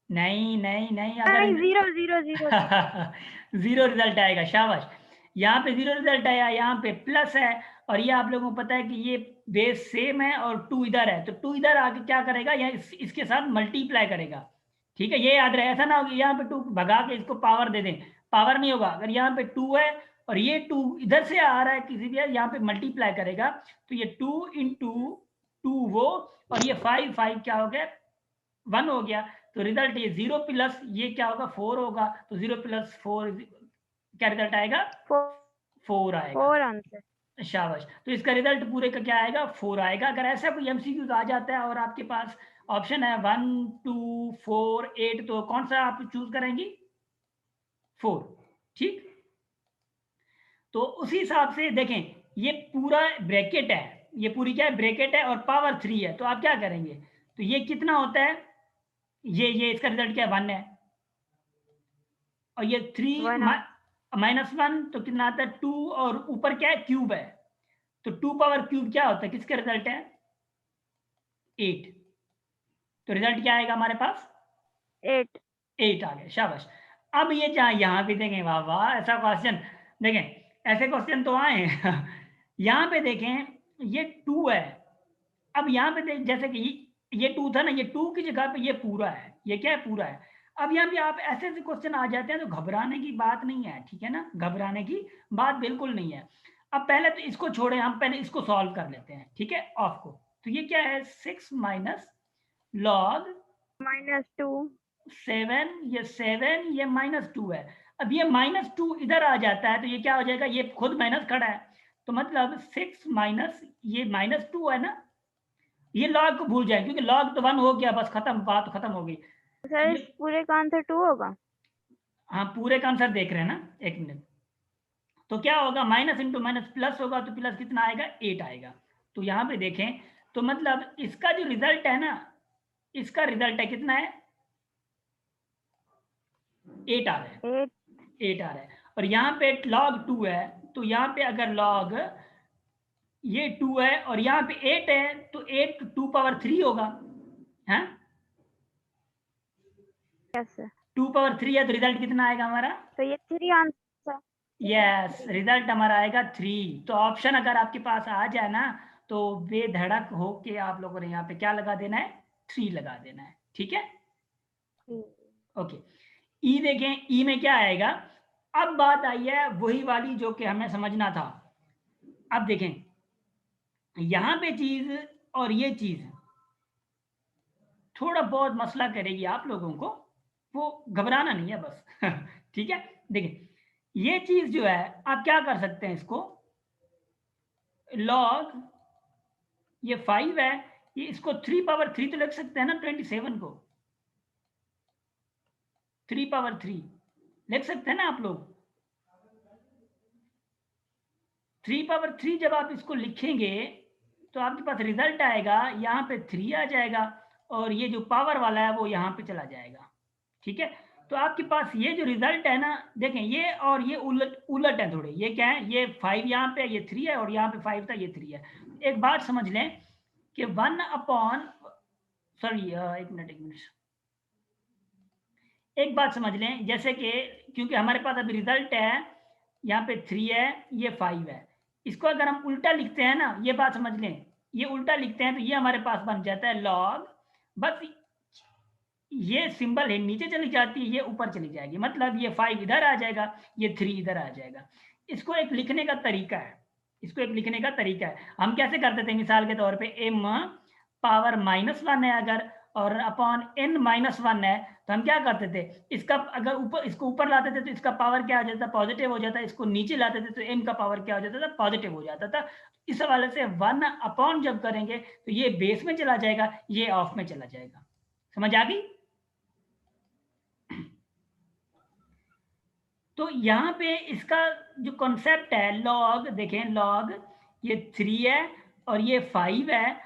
नहीं नहीं नहीं, अगर नहीं 0 0 0 जीरो रिजल्ट आएगा। शाबाश, यहाँ पे 0 रिजल्ट आया, यहाँ पे प्लस है, और ये आप लोगों को पता है कि ये बेस सेम है और 2 इधर है, तो 2 इधर आके क्या करेगा? या इसके साथ मल्टीप्लाई करेगा। ठीक है, ये याद रहे, ऐसा ना हो कि यहाँ पे 2 भगा के इसको पावर दे दें, पावर नहीं होगा। अगर यहाँ पे 2 है और ये 2 इधर से आ रहा है किसी भी, यहाँ पे मल्टीप्लाई करेगा तो ये 2 इंटू 2 वो, और ये 5 5 क्या हो गया? 1 हो गया। तो रिजल्ट ये 0 प्लस ये क्या होगा? 4 होगा, तो 0 प्लस 4 क्या रिजल्ट आएगा? 4 आएगा। 4 आंसर। शाबाश, तो इसका रिजल्ट पूरे का क्या आएगा? 4 आएगा। अगर ऐसा कोई एमसीक्यूज आ जाता है और आपके पास ऑप्शन है 1 2 4 8, तो कौन सा आप चूज करेंगी? 4। ठीक, तो उसी हिसाब से देखें ये पूरा ब्रैकेट है, ये पूरी क्या है? ब्रैकेट है, और पावर 3 है, तो आप क्या करेंगे? तो ये कितना होता है? ये इसका रिजल्ट क्या है? 1 है, और ये 3 1 -1 तो कितना आता है? 2, और ऊपर क्या है? क्यूब है, तो 2 पावर क्यूब क्या होता है? किसका रिजल्ट है? 8। तो रिजल्ट क्या आएगा हमारे पास? 8 8 आ गया। शाबाश, अब ये जहाँ यहाँ पे देखें, वाह वाह, ऐसा क्वेश्चन देखें, ऐसे क्वेश्चन तो आए यहाँ पे देखें ये 2 है, अब यहाँ पे देख जैसे कि ये 2 था ना, ये 2 की जगह पे ये पूरा है, ये क्या है? पूरा है। अब यहाँ पे आप ऐसे ऐसे क्वेश्चन आ जाते हैं तो घबराने की बात नहीं है, ठीक है ना? घबराने की बात बिल्कुल नहीं है। अब पहले तो इसको छोड़े, हम पहले इसको सॉल्व कर लेते हैं, ठीक है? ऑफ को, तो ये क्या है? 6 माइनस लॉग -2 7, ये 7, ये -2 है। अब ये -2 इधर आ जाता है तो ये क्या हो जाएगा? ये खुद माइनस खड़ा है, तो मतलब 6 माइनस ये -2 है ना, ये लॉग को भूल जाए क्योंकि लॉग तो 1 हो गया, बस खत्म, बात खत्म हो गई। सर। ये इस पूरे का आंसर 2 होगा। हाँ, पूरे का आंसर देख रहे हैं ना, एक मिनट। तो क्या होगा? माइनस इंटू माइनस प्लस होगा, तो प्लस कितना आएगा? 8 आएगा। तो यहाँ पे देखें तो मतलब इसका जो रिजल्ट है ना, इसका रिजल्ट है कितना है? 8 आ रहा है, 8 आ रहा है। और यहाँ पे log 2 है, तो यहाँ पे अगर log ये 2 है और यहाँ पे 8 है, तो 8 2 पावर 3 होगा, है? Yes sir. 2 पावर 3 है, तो रिजल्ट कितना आएगा हमारा? तो ये 3 आंसर। यस, रिजल्ट हमारा आएगा 3। तो ऑप्शन अगर आपके पास आ जाए ना तो बेधड़क होके आप लोगों ने यहाँ पे क्या लगा देना है? 3 लगा देना है। ठीक है, ठीक। ओके। ई देखें, ई में क्या आएगा, अब बात आई है वही वाली जो कि हमें समझना था। अब देखें यहां पे चीज और ये चीज थोड़ा बहुत मसला करेगी आप लोगों को, वो घबराना नहीं है बस ठीक है, देखें ये चीज जो है आप क्या कर सकते हैं, इसको लॉग ये 5 है, ये इसको 3 पावर 3 तो लिख सकते हैं ना, 27 को 3 पावर 3 लिख सकते हैं ना आप लोग। 3 पावर 3 जब आप इसको लिखेंगे तो आपके पास रिजल्ट आएगा, यहाँ पे 3 आ जाएगा और ये जो पावर वाला है वो यहाँ पे चला जाएगा, ठीक है। तो आपके पास ये जो रिजल्ट है ना, देखें ये और ये उलट उलट है थोड़े, ये क्या है, ये 5 यहाँ पे ये 3 है और यहाँ पे 5 था ये 3 है। एक बात समझ लें कि 1 अपॉन, सॉरी एक मिनट एक बात समझ लें, जैसे कि क्योंकि हमारे पास अभी रिजल्ट है यहाँ पे 3 है ये 5 है, इसको अगर हम उल्टा लिखते हैं ना, ये बात समझ लें, ये उल्टा लिखते हैं तो ये हमारे पास बन जाता है लॉग, बस ये सिंबल है नीचे चली जाती है, ये ऊपर चली जाएगी, मतलब ये 5 इधर आ जाएगा, ये 3 इधर आ जाएगा। इसको एक लिखने का तरीका है, इसको एक लिखने का तरीका है, हम कैसे करते थे, मिसाल के तौर पे m पावर -1 है अगर और अपॉन n -1 है, तो हम क्या करते थे, इसका अगर ऊपर, इसको ऊपर लाते थे तो इसका पावर क्या हो जाता, पॉजिटिव हो जाता, इसको नीचे लाते थे तो m का पावर क्या हो जाता था, पॉजिटिव हो जाता था। इस हवाले से 1 अपॉन जब करेंगे तो ये बेस में चला जाएगा, ये ऑफ में चला जाएगा, समझ आ गई। तो यहाँ पे इसका जो कॉन्सेप्ट है लॉग, देखें लॉग ये 3 है और ये 5 है,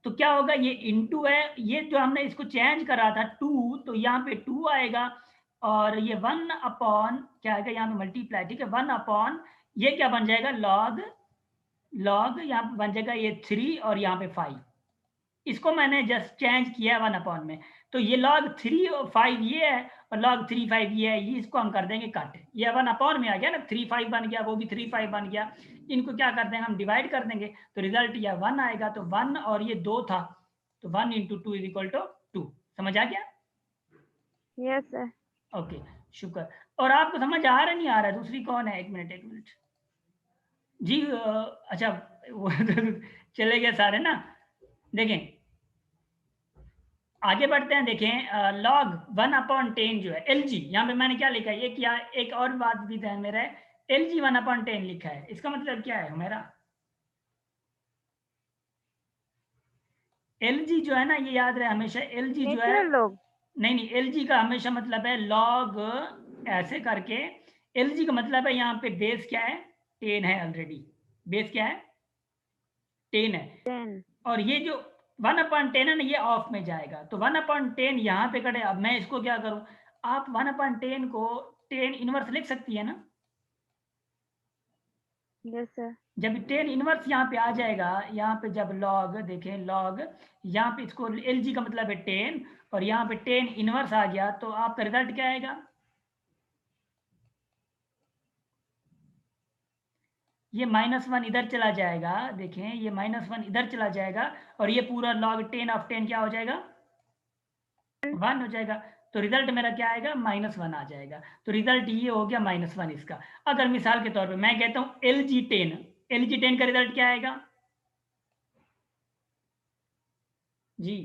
तो क्या होगा, ये इनटू है, ये जो हमने इसको चेंज करा था 2, तो यहाँ पे 2 आएगा और ये 1 अपॉन क्या आएगा, यहाँ पे मल्टीप्लाई, ठीक है, 1 अपॉन ये क्या बन जाएगा, लॉग लॉग यहाँ पे बन जाएगा ये 3 और यहाँ पे 5, इसको मैंने जस्ट चेंज किया है 1 अपॉन में, तो ये लॉग 3 और 5 ये है और लॉग 3 5 ये है, ये इसको हम कर देंगे कट, ये 1 अपॉन में आ गया ना, 3 5 बन गया, वो भी 3 5 बन गया, इनको क्या कर देंगे हम डिवाइड कर देंगे, तो रिजल्ट यह 1 आएगा, तो 1 और ये 2 था, तो 1 इंटू 2 इज इक्वल टू 2, समझ आ गया। Yes sir. ओके शुक्र। और आपको समझ आ रहा नहीं आ रहा, दूसरी कौन है, एक मिनट जी अच्छा वो चले गए सारे ना, देखें आगे बढ़ते हैं, देखें लॉग 1 अपॉन 10 जो है एल जी, यहाँ पे मैंने क्या लिखा है, ये क्या, एक और बात भी ध्यान में रहे, एल जी 1 अपॉन 10 लिखा है, इसका मतलब क्या है मेरा, एल जी जो है ना, ये याद रहे हमेशा, एल जी जो है, नेचुरल लॉग। नहीं एल जी का हमेशा मतलब है लॉग ऐसे करके, एल जी का मतलब है यहाँ पे बेस क्या है, 10 है ऑलरेडी, बेस क्या है 10 है, 10। और ये जो 1 अपॉन 10 है ना, ये ऑफ में जाएगा, तो 1 अपॉन 10 यहाँ पे कटे, अब मैं इसको क्या करूं, आप 1 अपॉन 10 को 10 इनवर्स लिख सकती है ना, यस सर। जब 10 इनवर्स यहाँ पे आ जाएगा, यहाँ पे जब लॉग देखें लॉग, यहाँ पे इसको एल जी का मतलब है 10 और यहाँ पे 10 इनवर्स आ गया, तो आपका रिजल्ट क्या आएगा, ये -1 इधर चला जाएगा, देखें ये -1 इधर चला जाएगा और ये पूरा लॉग 10 ऑफ 10 क्या हो जाएगा, 1 हो जाएगा, तो रिजल्ट मेरा क्या आएगा, -1 आ जाएगा, तो रिजल्ट ये हो गया -1 इसका। अगर मिसाल के तौर पे मैं कहता हूं एल जी 10 का रिजल्ट क्या आएगा जी,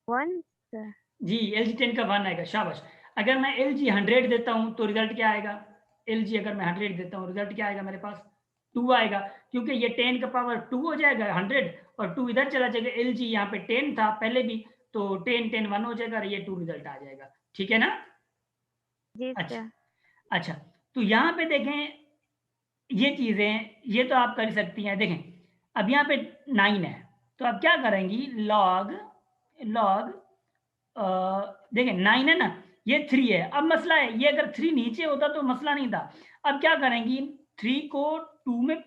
1 सर। जी एल जी 10 का 1 आएगा, शाबाश। अगर मैं एल जी 100 देता हूं तो रिजल्ट क्या आएगा, एल जी अगर मैं 100 देता हूं रिजल्ट क्या आएगा, मेरे पास 2 आएगा, क्योंकि ये 10 का पावर 2 हो जाएगा 100 और 2 इधर चला जाएगा, एल जी यहाँ पे 10 था पहले भी, तो 10 10 1 हो जाएगा और ये 2 रिजल्ट आ जाएगा, ठीक है ना। जी अच्छा सर। अच्छा, तो यहाँ पे देखें ये चीजें ये तो आप कर सकती हैं, देखें अब यहाँ पे 9 है, तो अब क्या करेंगी, लॉग लॉग देखें 9 है ना, ये 3 है, अब मसला है ये अगर 3 नीचे होता तो मसला नहीं था, अब क्या करेंगी 3 को 2 में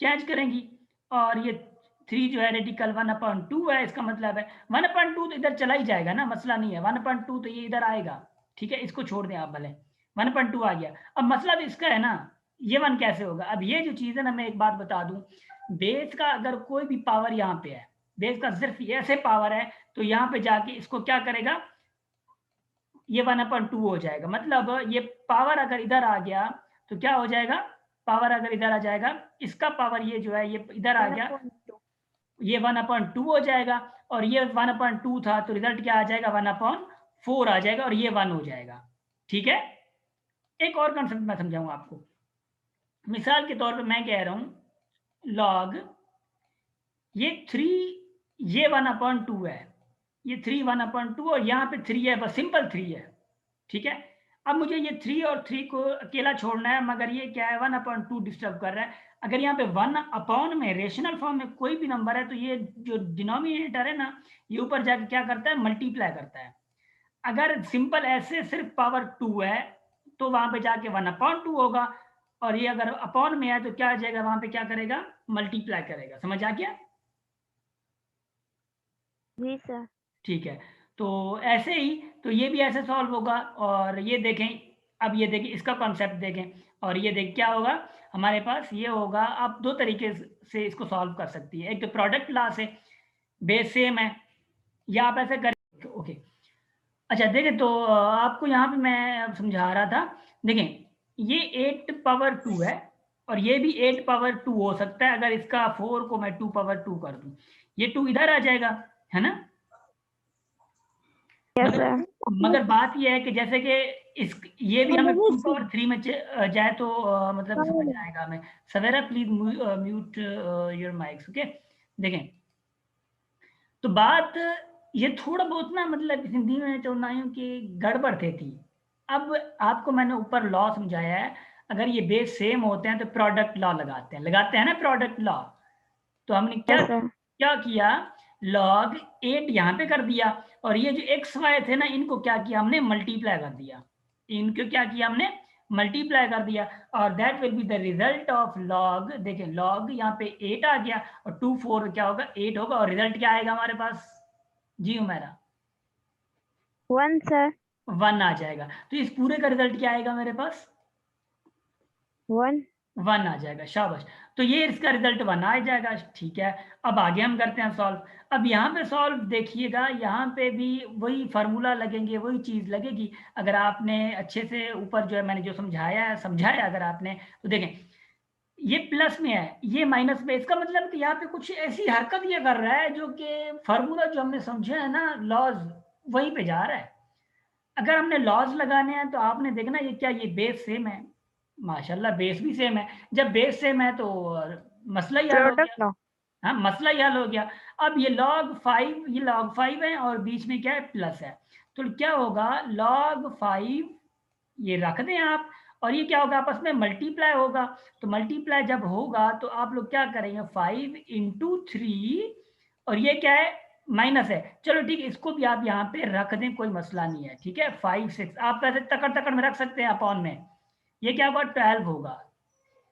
चेंज करेंगी और ये 3 जो है रेडिकल 1/2 है, इसका मतलब है 1/2 तो इधर चला ही जाएगा ना, मसला नहीं है, 1/2 तो ये इधर आएगा, ठीक है, इसको छोड़ दें आप भले, 1/2 आ गया, अब मसला तो इसका है ना, ये 1 कैसे होगा, अब ये जो चीज़ है ना, मैं एक बात बता दूं, बेस का अगर कोई भी पावर यहाँ पे है, बेस का सिर्फ ये ऐसे पावर है, तो यहाँ पे जाके इसको क्या करेगा, ये 1/2 हो जाएगा। मतलब ये पावर अगर इधर आ गया तो क्या हो जाएगा, पावर अगर इधर आ जाएगा, इसका पावर ये जो है ये इधर आ गया, 1/2। ये 1/2 हो जाएगा, और ये 1/2 था तो रिजल्ट क्या आ जाएगा, 1/4 आ जाएगा, और ये 1 हो जाएगा। ठीक है, एक और कंसेप्ट मैं समझाऊंगा आपको। मिसाल के तौर पे मैं कह रहा हूं लॉग ये 3, ये 1/2 है, ये 3 1/2 और यहाँ पे 3 है, बस सिंपल 3 है। ठीक है, अब मुझे ये 3 और 3 को अकेला छोड़ना है, मगर ये क्या है 1/2 डिस्टर्ब कर रहा है। अगर यहाँ पे 1 में रेशनल फॉर्म में कोई भी नंबर है तो ये जो डिनोमिनेटर है ना, ये ऊपर जाके क्या करता है, मल्टीप्लाई करता है। अगर सिंपल ऐसे सिर्फ पावर 2 है तो वहां पे जाके 1/2 होगा, और ये अगर अपॉन में है तो क्या आ जाएगा, वहां पे क्या करेगा, मल्टीप्लाई करेगा। समझ आ गया? जी सर। ठीक है, तो ऐसे ही तो ये भी ऐसे सॉल्व होगा। और ये देखें, अब ये देखें इसका कॉन्सेप्ट देखें, और ये देख क्या होगा हमारे पास, ये होगा। आप दो तरीके से इसको सॉल्व कर सकती है, एक तो प्रोडक्ट लॉ से, बेस सेम है, या आप ऐसे करें। ओके, अच्छा देखें, तो आपको यहाँ पे मैं अब समझा रहा था। देखें, ये 8/2 है, और ये भी 8/2 हो सकता है अगर इसका 4 को मैं 2/2 कर दूं, ये 2 इधर आ जाएगा, है ना। यस मगर सर। मगर बात यह है कि जैसे कि इस ये भी हमें 2/3 में जाए तो मतलब समझ आएगा हमें। Savera please mute your mics. Okay, देखें, तो बात ये थोड़ा बहुत ना, मतलब हिंदी में तो ना यूं कि गड़बड़ थी। अब आपको मैंने ऊपर लॉ समझाया है, अगर ये बेस सेम होते हैं तो प्रोडक्ट लॉ लगाते हैं ना, प्रोडक्ट लॉ। तो हमने क्या यस सर। क्या किया, लॉग 8 यहाँ पे कर दिया, और ये जो एक्स वाई थे ना, इनको क्या किया हमने, मल्टीप्लाई कर दिया। इनको क्या किया हमने, मल्टीप्लाई कर दिया, और that will be the result of log. देखिए लॉग यहाँ पे 8 आ गया, और 2 4 क्या होगा, 8 होगा, और रिजल्ट क्या आएगा हमारे पास, जी हमारा 1 सर। 1 आ जाएगा। तो इस पूरे का रिजल्ट क्या आएगा मेरे पास, 1। 1 आ जाएगा। शाबाश, तो ये इसका रिजल्ट 1 आ जाएगा। ठीक है, अब आगे हम करते हैं सॉल्व। अब यहाँ पे सॉल्व देखिएगा, यहाँ पे भी वही फार्मूला लगेंगे, वही चीज लगेगी। अगर आपने अच्छे से ऊपर जो है मैंने जो समझाया अगर आपने, तो देखें ये प्लस में है, ये माइनस में। इसका मतलब कि यहाँ पे कुछ ऐसी हरकत ये कर रहा है जो कि फार्मूला जो हमने समझा है ना, लॉज, वहीं पे जा रहा है। अगर हमने लॉज लगाने हैं तो आपने देखना ये क्या, ये बेस सेम है, माशाल्लाह बेस भी सेम है। जब बेस सेम है तो मसला ही हल हो गया। प्रोडक्ट लो। हाँ, मसला ही हल हो गया। अब ये log 5 है, और बीच में क्या है, प्लस है। तो क्या होगा, log 5 ये रख दें आप, और ये क्या होगा, आपस में मल्टीप्लाई होगा। तो मल्टीप्लाई जब होगा तो आप लोग क्या करेंगे, 5 × 3, और ये क्या है, माइनस है। चलो ठीक है, इसको भी आप यहाँ पे रख दें, कोई मसला नहीं है। ठीक है, 5 6 आप वैसे तकड़ तकड़ में रख सकते हैं अपॉन में। ये क्या होगा, 12 होगा।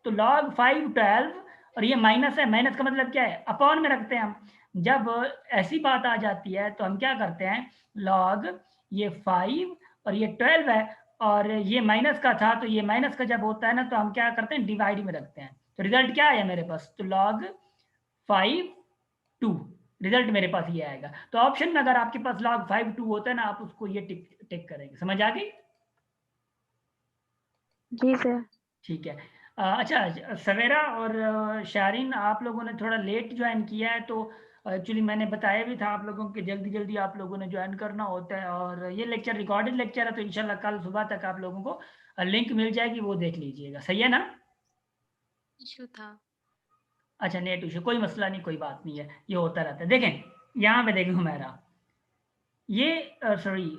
तो log 5 12, और ये माइनस है, माइनस का मतलब क्या है, अपॉन में रखते हैं हम। जब ऐसी बात आ जाती है तो हम क्या करते हैं, log ये 5 और ये 12 है, और ये माइनस का था, तो ये माइनस का जब होता है ना तो हम क्या करते हैं, डिवाइड में रखते हैं। तो रिजल्ट क्या आया मेरे पास, तो log 5 2, रिजल्ट मेरे पास ये आएगा। तो ऑप्शन में अगर आपके पास log 5 2 होता है ना, आप उसको ये टिक टिक करेंगे। समझ आ गई? जी सर। ठीक है। अच्छा, सवेरा और शारीन, आप लोगों ने थोड़ा लेट ज्वाइन किया है, तो एक्चुअली मैंने बताया भी था आप लोगों को जल्दी जल्दी आप लोगों ने ज्वाइन करना होता है। और ये लेक्चर रिकॉर्डेड लेक्चर है, तो इंशाल्लाह कल सुबह तक आप लोगों को लिंक मिल जाएगी, वो देख लीजिएगा। सही है ना? इशू था। अच्छा, नेट इशू, कोई मसला नहीं, कोई बात नहीं है, ये होता रहता है। देखें यहाँ पे देखें हुमैरा, ये सॉरी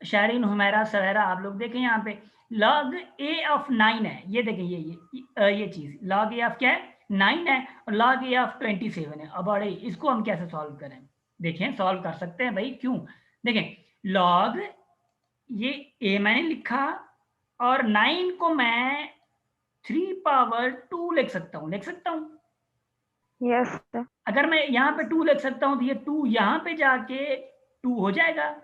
शारीन हुमैरा सवेरा, आप लोग देखें यहाँ पे log a(9) है। ये देखें ये चीज log a ऑफ क्या है, 9 है, और log a ऑफ 27 है। अब अरे इसको हम कैसे सॉल्व करें, देखें सॉल्व कर सकते हैं भाई, क्यों। देखें log ये a मैंने लिखा, और 9 को मैं 3/2 लिख सकता हूँ। Yes sir. अगर मैं यहाँ पे 2 लिख सकता हूँ तो ये 2 यहाँ पे जाके 2 हो जाएगा।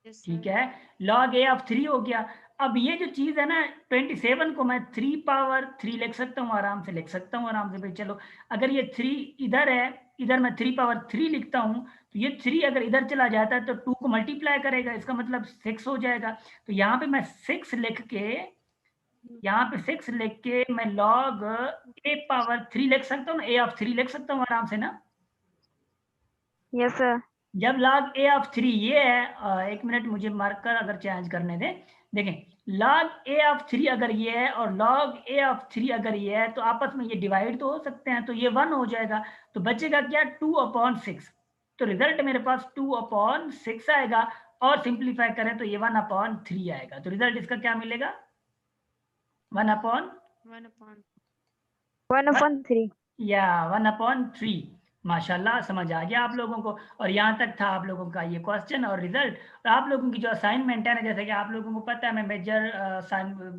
यस ठीक सर। है, log a ऑफ 3 हो गया। अब ये जो चीज है ना 27 को मैं 3 पावर 3 लिख सकता हूँ, आराम से लिख सकता हूँ आराम से भाई। चलो अगर ये 3 इधर है, इधर मैं 3 पावर 3 लिखता हूँ, तो ये 3 अगर इधर चला जाता है तो 2 को मल्टीप्लाई करेगा, इसका मतलब 6 हो जाएगा। तो यहाँ पे मैं 6 लिख के, यहाँ पे 6 लिख के मैं लॉग a पावर 3 लिख सकता हूँ, a ऑफ 3 लिख सकता हूँ आराम से ना। Yes sir. जब log a ऑफ 3 ये है, एक मिनट मुझे मार्कर अगर चेंज करने दें। देखें log a ऑफ 3 अगर ये है और log a ऑफ 3 अगर ये है, तो आपस में ये डिवाइड तो हो सकते हैं, तो ये 1 हो जाएगा। तो बचेगा क्या, 2/6। तो रिजल्ट मेरे पास 2/6 आएगा, और सिंप्लीफाई करें तो ये 1/3 आएगा। तो रिजल्ट इसका क्या मिलेगा, 1/, 1/3। या 1/3। माशाल्लाह समझ आ गया आप लोगों को। और यहाँ तक था आप लोगों का ये क्वेश्चन और रिजल्ट। और आप लोगों की जो असाइनमेंट है ना, जैसे कि आप लोगों को पता है मैं मेजर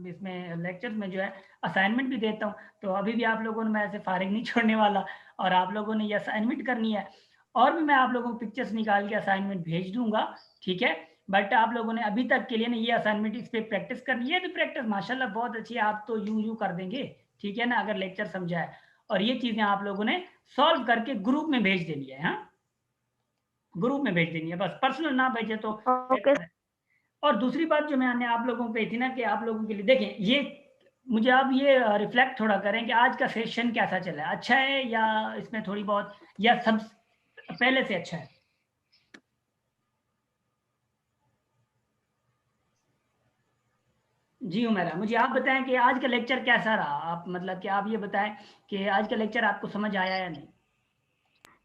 इसमें लेक्चर्स में जो है असाइनमेंट भी देता हूँ, तो अभी भी आप लोगों ने मैं ऐसे फारिग नहीं छोड़ने वाला, और आप लोगों ने ये असाइनमेंट करनी है। और भी मैं आप लोगों को पिक्चर्स निकाल के असाइनमेंट भेज दूंगा, ठीक है। बट आप लोगों ने अभी तक के लिए ना ये असाइनमेंट इस पर प्रैक्टिस करनी है। तो प्रैक्टिस माशाल्लाह बहुत अच्छी है, आप तो यूं कर देंगे, ठीक है ना, अगर लेक्चर समझाए। और ये चीजें आप लोगों ने सॉल्व करके ग्रुप में भेज देनी है। हाँ, ग्रुप में भेज देनी है, बस पर्सनल ना भेजे तो ओके। बेहतर है। और दूसरी बात जो मैंने आप लोगों को कही थी ना, कि आप लोगों के लिए देखें, ये मुझे आप ये रिफ्लेक्ट थोड़ा करें कि आज का सेशन कैसा चला है, अच्छा है या इसमें थोड़ी बहुत, या सब पहले से अच्छा है। जी उमेरा, मुझे आप बताएं कि आज का लेक्चर कैसा रहा। आप मतलब कि आप ये बताएं कि आज का लेक्चर आपको समझ आया या नहीं।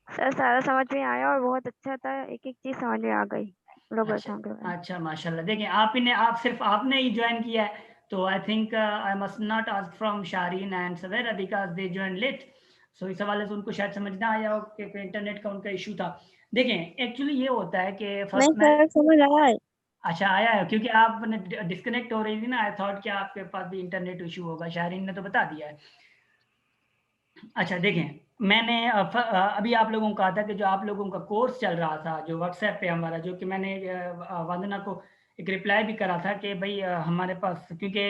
सर सारा समझ में आया और बहुत अच्छा था, एक एक चीज समझ में आ गई अच्छा, लोगारिथम के बारे में। अच्छा माशाल्लाह। देखिए आप सिर्फ आपने ही ज्वाइन किया है, तो I think I must not ask from Shareen and Savera because they join late. So इस हवाले से उनको शायद समझ ना आया हो कि इंटरनेट का उनका इशू था। देखें एक्चुअली ये होता है कि नहीं फर्स्ट मैं, सर, समझ आया है। अच्छा आया है, क्योंकि आपने डिस्कनेक्ट हो रही थी ना, आई थॉट कि आपके पास भी इंटरनेट इशू होगा। शारीन ने तो बता दिया है। अच्छा देखें, मैंने अभी आप लोगों को कहा था कि जो आप लोगों का कोर्स चल रहा था जो व्हाट्सएप पे हमारा, जो कि मैंने वंदना को एक रिप्लाई भी करा था कि भाई हमारे पास, क्योंकि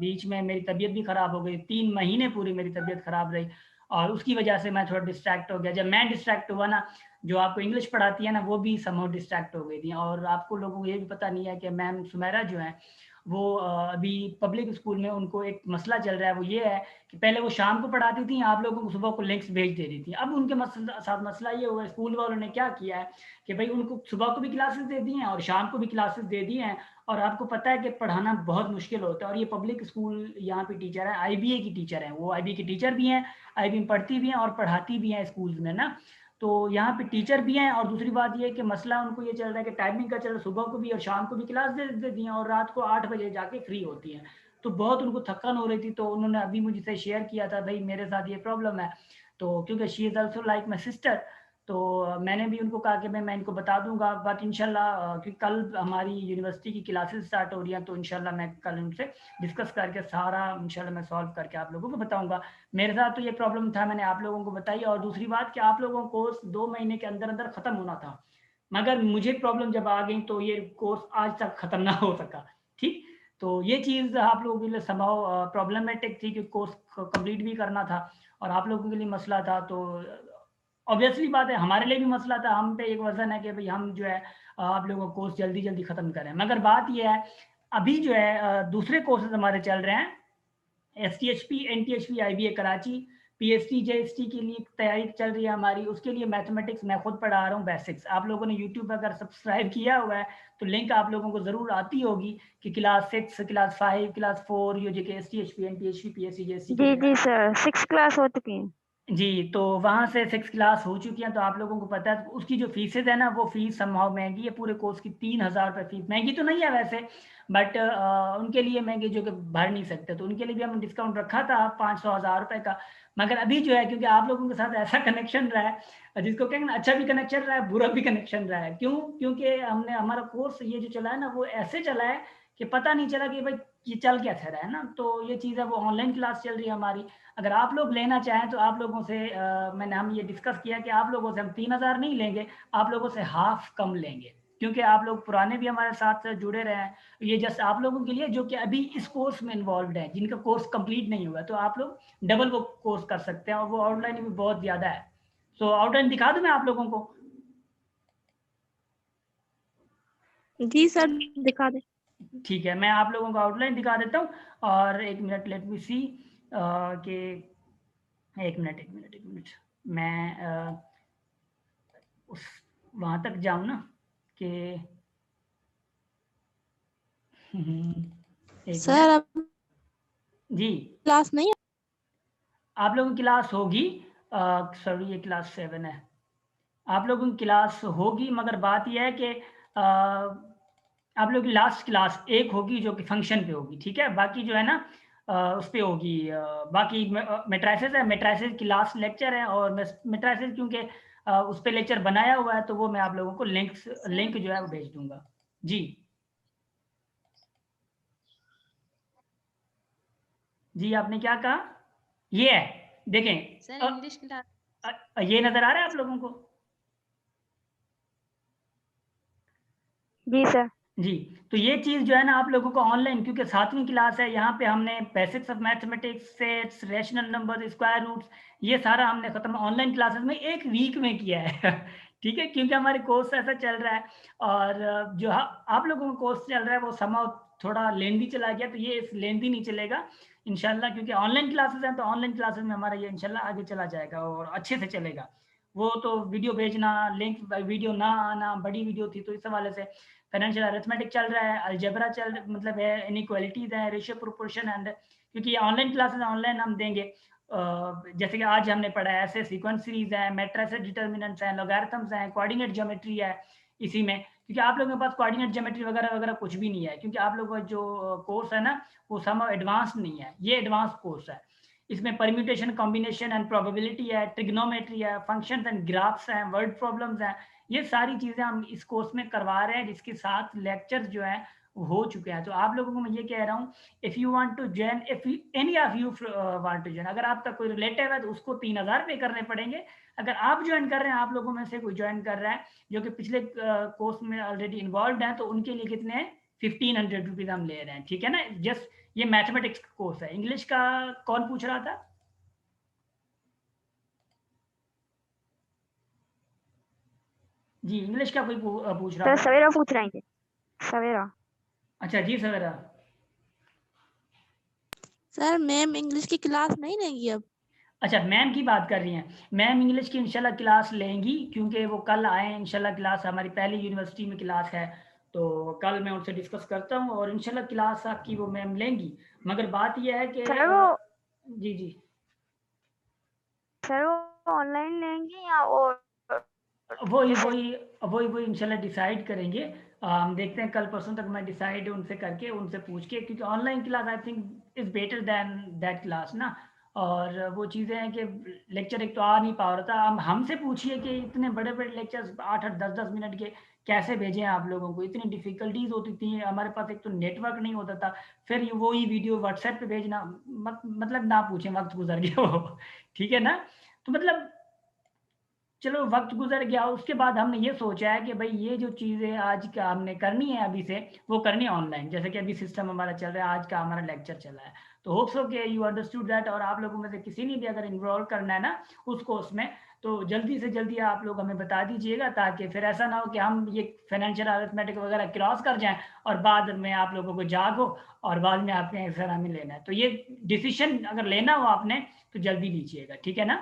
बीच में मेरी तबीयत भी ख़राब हो गई, 3 महीने पूरी मेरी तबीयत ख़राब रही, और उसकी वजह से मैं थोड़ा डिस्ट्रैक्ट हो गया। जब मैं डिस्ट्रैक्ट हुआ ना, जो आपको इंग्लिश पढ़ाती है ना, वो भी समहाउ डिस्ट्रैक्ट हो गई थी। और आपको लोगों को ये भी पता नहीं है कि मैम सुमेरा जो है वो अभी पब्लिक स्कूल में उनको एक मसला चल रहा है, वो ये है कि पहले वो शाम को पढ़ाती थी, आप लोगों को सुबह को लिंक्स भेज दे रही थी। अब उनके साथ मसला ये हुआ, स्कूल वालों ने क्या किया है कि भाई उनको सुबह को भी क्लासेस दे दी हैं और शाम को भी क्लासेस दे दी हैं। और आपको पता है कि पढ़ाना बहुत मुश्किल होता है। और ये पब्लिक स्कूल यहाँ पे टीचर है, आईबीए की टीचर है, वो आईबी की टीचर भी हैं, आईबी में पढ़ती भी हैं और पढ़ाती भी हैं स्कूल्स में ना। तो यहाँ पे टीचर भी हैं, और दूसरी बात ये है कि मसला उनको ये चल रहा है कि टाइमिंग का चल रहा है, सुबह को भी और शाम को भी क्लास दे दी हैं, और रात को 8 बजे जाके फ्री होती हैं। तो बहुत उनको थकान हो रही थी, तो उन्होंने अभी मुझसे शेयर किया था, भाई मेरे साथ ये प्रॉब्लम है। तो क्योंकि she is also like my sister, तो मैंने भी उनको कहा कि मैं इनको बता दूंगा। बट इंशाल्लाह कि कल हमारी यूनिवर्सिटी की क्लासेस स्टार्ट हो रही हैं, तो इंशाल्लाह मैं कल उनसे डिस्कस करके सारा इंशाल्लाह मैं सॉल्व करके आप लोगों को बताऊंगा। मेरे साथ तो ये प्रॉब्लम था, मैंने आप लोगों को बताई। और दूसरी बात कि आप लोगों को कोर्स 2 महीने के अंदर अंदर ख़त्म होना था, मगर मुझे प्रॉब्लम जब आ गई तो ये कोर्स आज तक ख़त्म ना हो सका। ठीक, तो ये चीज़ आप लोगों के लिए संभव प्रॉब्लमेटिक थी कि कोर्स कंप्लीट भी करना था और आप लोगों के लिए मसला था। तो ऑब्वियसली बात है, हमारे लिए भी मसला था, हम पे एक वजन है कि भाई हम जो है आप लोगों को कोर्स जल्दी जल्दी ख़त्म करें। मगर बात ये है, अभी जो है दूसरे कोर्सेज हमारे चल रहे हैं, STHP NTHP IBA Karachi, PST JST के लिए तैयारी चल रही है हमारी, उसके लिए मैथमेटिक्स मैं खुद पढ़ा रहा हूँ बेसिक्स। आप लोगों ने यूट्यूब अगर सब्सक्राइब किया हुआ है तो लिंक आप लोगों को ज़रूर आती होगी कि क्लास 6, क्लास 5, क्लास 4 ये जो कि STHP NTHP PST JST की जी जी तैयारी। सर, 6 क्लास हो चुकी है। जी, तो वहाँ से 6 क्लास हो चुकी हैं, तो आप लोगों को पता है उसकी जो फीसेज है ना, वो फीस समहाउ महंगी है। पूरे कोर्स की 3,000 रुपये फीस, महंगी तो नहीं है वैसे, बट उनके लिए महंगी जो कि भर नहीं सकते, तो उनके लिए भी हमने डिस्काउंट रखा था 500-1,000 रुपये का। मगर अभी जो है, क्योंकि आप लोगों के साथ ऐसा कनेक्शन रहा है जिसको कहेंगे ना, अच्छा भी कनेक्शन रहा है, बुरा भी कनेक्शन रहा है। क्यों? क्योंकि हमने हमारा कोर्स ये जो चला है ना, वो ऐसे चला है कि पता नहीं चला कि भाई ये चल क्या रहा है ना। तो ये चीज़ है, वो ऑनलाइन क्लास चल रही है हमारी। अगर आप लोग लेना चाहें तो आप लोगों से हम ये डिस्कस किया कि आप लोगों से हम 3,000 नहीं लेंगे, आप लोगों से हाफ कम लेंगे। क्योंकि आप लोग पुराने भी हमारे साथ जुड़े रहे हैं। ये जस्ट आप लोगों के लिए जो कि अभी इस कोर्स में इन्वॉल्व हैं, जिनका कोर्स कंप्लीट नहीं हुआ, तो आप लोग डबल वो कोर्स कर सकते हैं और वो आउटलाइन भी बहुत ज़्यादा है। तो आउटलाइन दिखा दूँ मैं आप लोगों को? जी सर, दिखा दे। ठीक है, मैं आप लोगों को आउटलाइन दिखा देता हूँ। और एक मिनट, लेट मी सी कि एक मिनट मैं उस वहाँ तक जाऊँ ना कि एक सर मिनट। अब जी, क्लास नहीं है? आप लोगों की क्लास होगी। सॉरी, ये क्लास 7 है। आप लोगों की क्लास होगी, मगर बात ये है कि आप लोगों की लास्ट क्लास एक होगी जो कि फंक्शन पे होगी, ठीक है? बाकी जो है ना उस पे होगी, बाकी मेट्राइसिस है, मेट्राइसिस की लास्ट लेक्चर है। और मेट्राइसिस क्योंकि उस पे लेक्चर बनाया हुआ है, तो वो मैं आप लोगों को लिंक जो है वो भेज दूंगा। जी जी, आपने क्या कहा? ये है, देखें। Sir English class. ये नजर आ रहा है आप लोगों को? जी सर। जी, तो ये चीज़ जो है ना आप लोगों को ऑनलाइन, क्योंकि 7वीं क्लास है, यहाँ पे हमने basics of mathematics, sets, rational number, square roots, ये सारा हमने ख़त्म ऑनलाइन क्लासेस में एक वीक में किया है। ठीक है, क्योंकि हमारे कोर्स ऐसा चल रहा है। और जो आप लोगों का कोर्स चल रहा है वो समाउ थोड़ा लेंदी चला गया, तो ये इस लेंदी नहीं चलेगा इंशाल्लाह, क्योंकि ऑनलाइन क्लासेस हैं। तो ऑनलाइन क्लासेस में हमारा ये इंशाल्लाह आगे चला जाएगा और अच्छे से चलेगा। वो तो वीडियो भेजना, लिंक वीडियो ना आना, बड़ी वीडियो थी, तो इस हवाले से फाइनेंशियल अरिथमेटिक चल रहा है, अलजेब्रा मतलब है, इनइक्वालिटीज है, रेशियो प्रोपोर्शन एंड, क्योंकि ऑनलाइन क्लासेस ऑनलाइन हम देंगे। जैसे कि आज हमने पढ़ा है, ऐसे सीक्वेंस सीरीज है, मैट्रिसेस, डिटर्मिनेंट्स हैं, लॉगरिथम्स हैं, कोऑर्डिनेट ज्योमेट्री है इसी में। क्योंकि आप लोगों के पास कोऑर्डिनेट ज्योमेट्री वगैरह वगैरह कुछ भी नहीं है, क्योंकि आप लोगों का जो कोर्स है ना वो सम एडवांस नहीं है, ये एडवांस कोर्स है। इसमें परम्यूटेशन, कॉम्बिनेशन एंड प्रोबेबिलिटी है, ट्रिग्नोमेट्री है, फंक्शंस एंड ग्राफ्स हैं, वर्ड प्रॉब्लम्स हैं। ये सारी चीज़ें हम इस कोर्स में करवा रहे हैं, जिसके साथ लेक्चर्स जो हैं हो चुके हैं। तो आप लोगों को मैं ये कह रहा हूँ, if you want to join, if any of you want to join, अगर आपका कोई रिलेटिव है तो उसको 3000 पे करने पड़ेंगे। अगर आप ज्वाइन कर रहे हैं, आप लोगों में से कोई ज्वाइन कर रहा है जो कि पिछले कोर्स में ऑलरेडी इन्वॉल्व है, तो उनके लिए कितने हैं? 1500 रुपीज़ हम ले रहे हैं, ठीक है ना? जस्ट ये मैथमेटिक्स का कोर्स है। इंग्लिश का कौन पूछ रहा था? जी, इंग्लिश का कोई पूछ रहा सर था? सवेरा पूछ रहे हैं। सवेरा। अच्छा जी, सवेरा। सर मैम इंग्लिश की क्लास नहीं लेंगी अब? अच्छा, मैम की बात कर रही हैं। मैम इंग्लिश की इंशाल्लाह क्लास लेंगी, क्योंकि वो कल आए हैं इंशाल्लाह। क्लास हमारी पहली यूनिवर्सिटी में क्लास है, तो कल मैं उनसे डिस्कस करता हूँ और इंशाल्लाह क्लास आपकी वो मैम लेंगी। मगर बात ये है कि सर वो जी जी, सर वो ऑनलाइन लेंगी या और वही जैसे? वही वही वही इंशाल्लाह डिसाइड करेंगे। हम देखते हैं, कल परसों तक मैं डिसाइड उनसे करके, उनसे पूछ के, क्योंकि online class I think is better than that class ना। और वो चीज़ें हैं कि लेक्चर एक तो आ नहीं पा रहा था। हम हमसे पूछिए कि इतने बड़े बड़े लेक्चर्स 8-8 10-10 मिनट के कैसे भेजें आप लोगों को? इतनी डिफ़िकल्टीज़ होती थी, हमारे पास एक तो नेटवर्क नहीं होता था, फिर ये वही वीडियो व्हाट्सएप पे भेजना, मतलब ना पूछें, वक्त गुजर गया वो। ठीक है ना? तो मतलब चलो वक्त गुजर गया, उसके बाद हमने ये सोचा है कि भाई ये जो चीज़ें आज का हमने करनी है अभी से, वो करनी है ऑनलाइन। जैसे कि अभी सिस्टम हमारा चल रहा है, आज का हमारा लेक्चर चला है, तो होप्स हो कि यू अंडरस्टूड दैट। और आप लोगों में से किसी ने भी अगर इन्वॉल्व करना है ना उस कोर्स में, तो जल्दी से जल्दी आप लोग हमें बता दीजिएगा, ताकि फिर ऐसा ना हो कि हम ये फाइनेंशियल अरिथमेटिक वगैरह क्रॉस कर जाएं और बाद में आप लोगों को जागो और बाद में आपके एग्जाम हमें लेना है। तो ये डिसीजन अगर लेना हो आपने तो जल्दी लीजिएगा, ठीक है ना?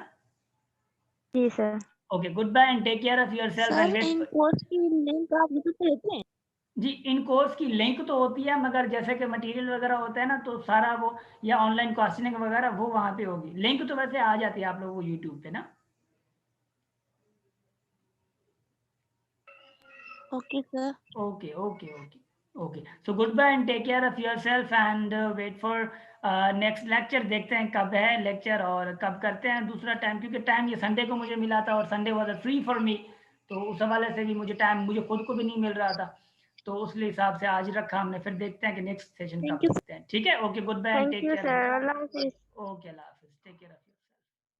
जी sir. Okay, good bye and take care of yourself and sir wait. इन कोर्स की लिंक आप यूट्यूब पे देते हैं? जी, इन कोर्स की लिंक तो होती है, मगर जैसे कि मटेरियल वगैरह होता है ना, तो सारा वो या ऑनलाइन क्वेश्चनिंग वगैरह वो वहाँ पे होगी। लिंक तो वैसे आ जाती है आप लोगों को यूट्यूब पे ना। Okay sir. Okay okay okay okay, so good bye and take care of yourself and wait for next lecture. देखते हैं कब है लेक्चर और कब करते हैं दूसरा टाइम, क्योंकि टाइम ये संडे को मुझे मिला था और Sunday was a free for me, तो उस हवाले से भी मुझे टाइम मुझे खुद को भी नहीं मिल रहा था, तो उस हिसाब से आज रखा हमने। फिर देखते हैं कि नेक्स्ट सेशन कब थैंक यू। रखते हैं। ठीक है, okay, good bye and thank take you care. Sir. अल्लाह हाफिज। ओके, अल्लाह हाफिज, टेक केयर।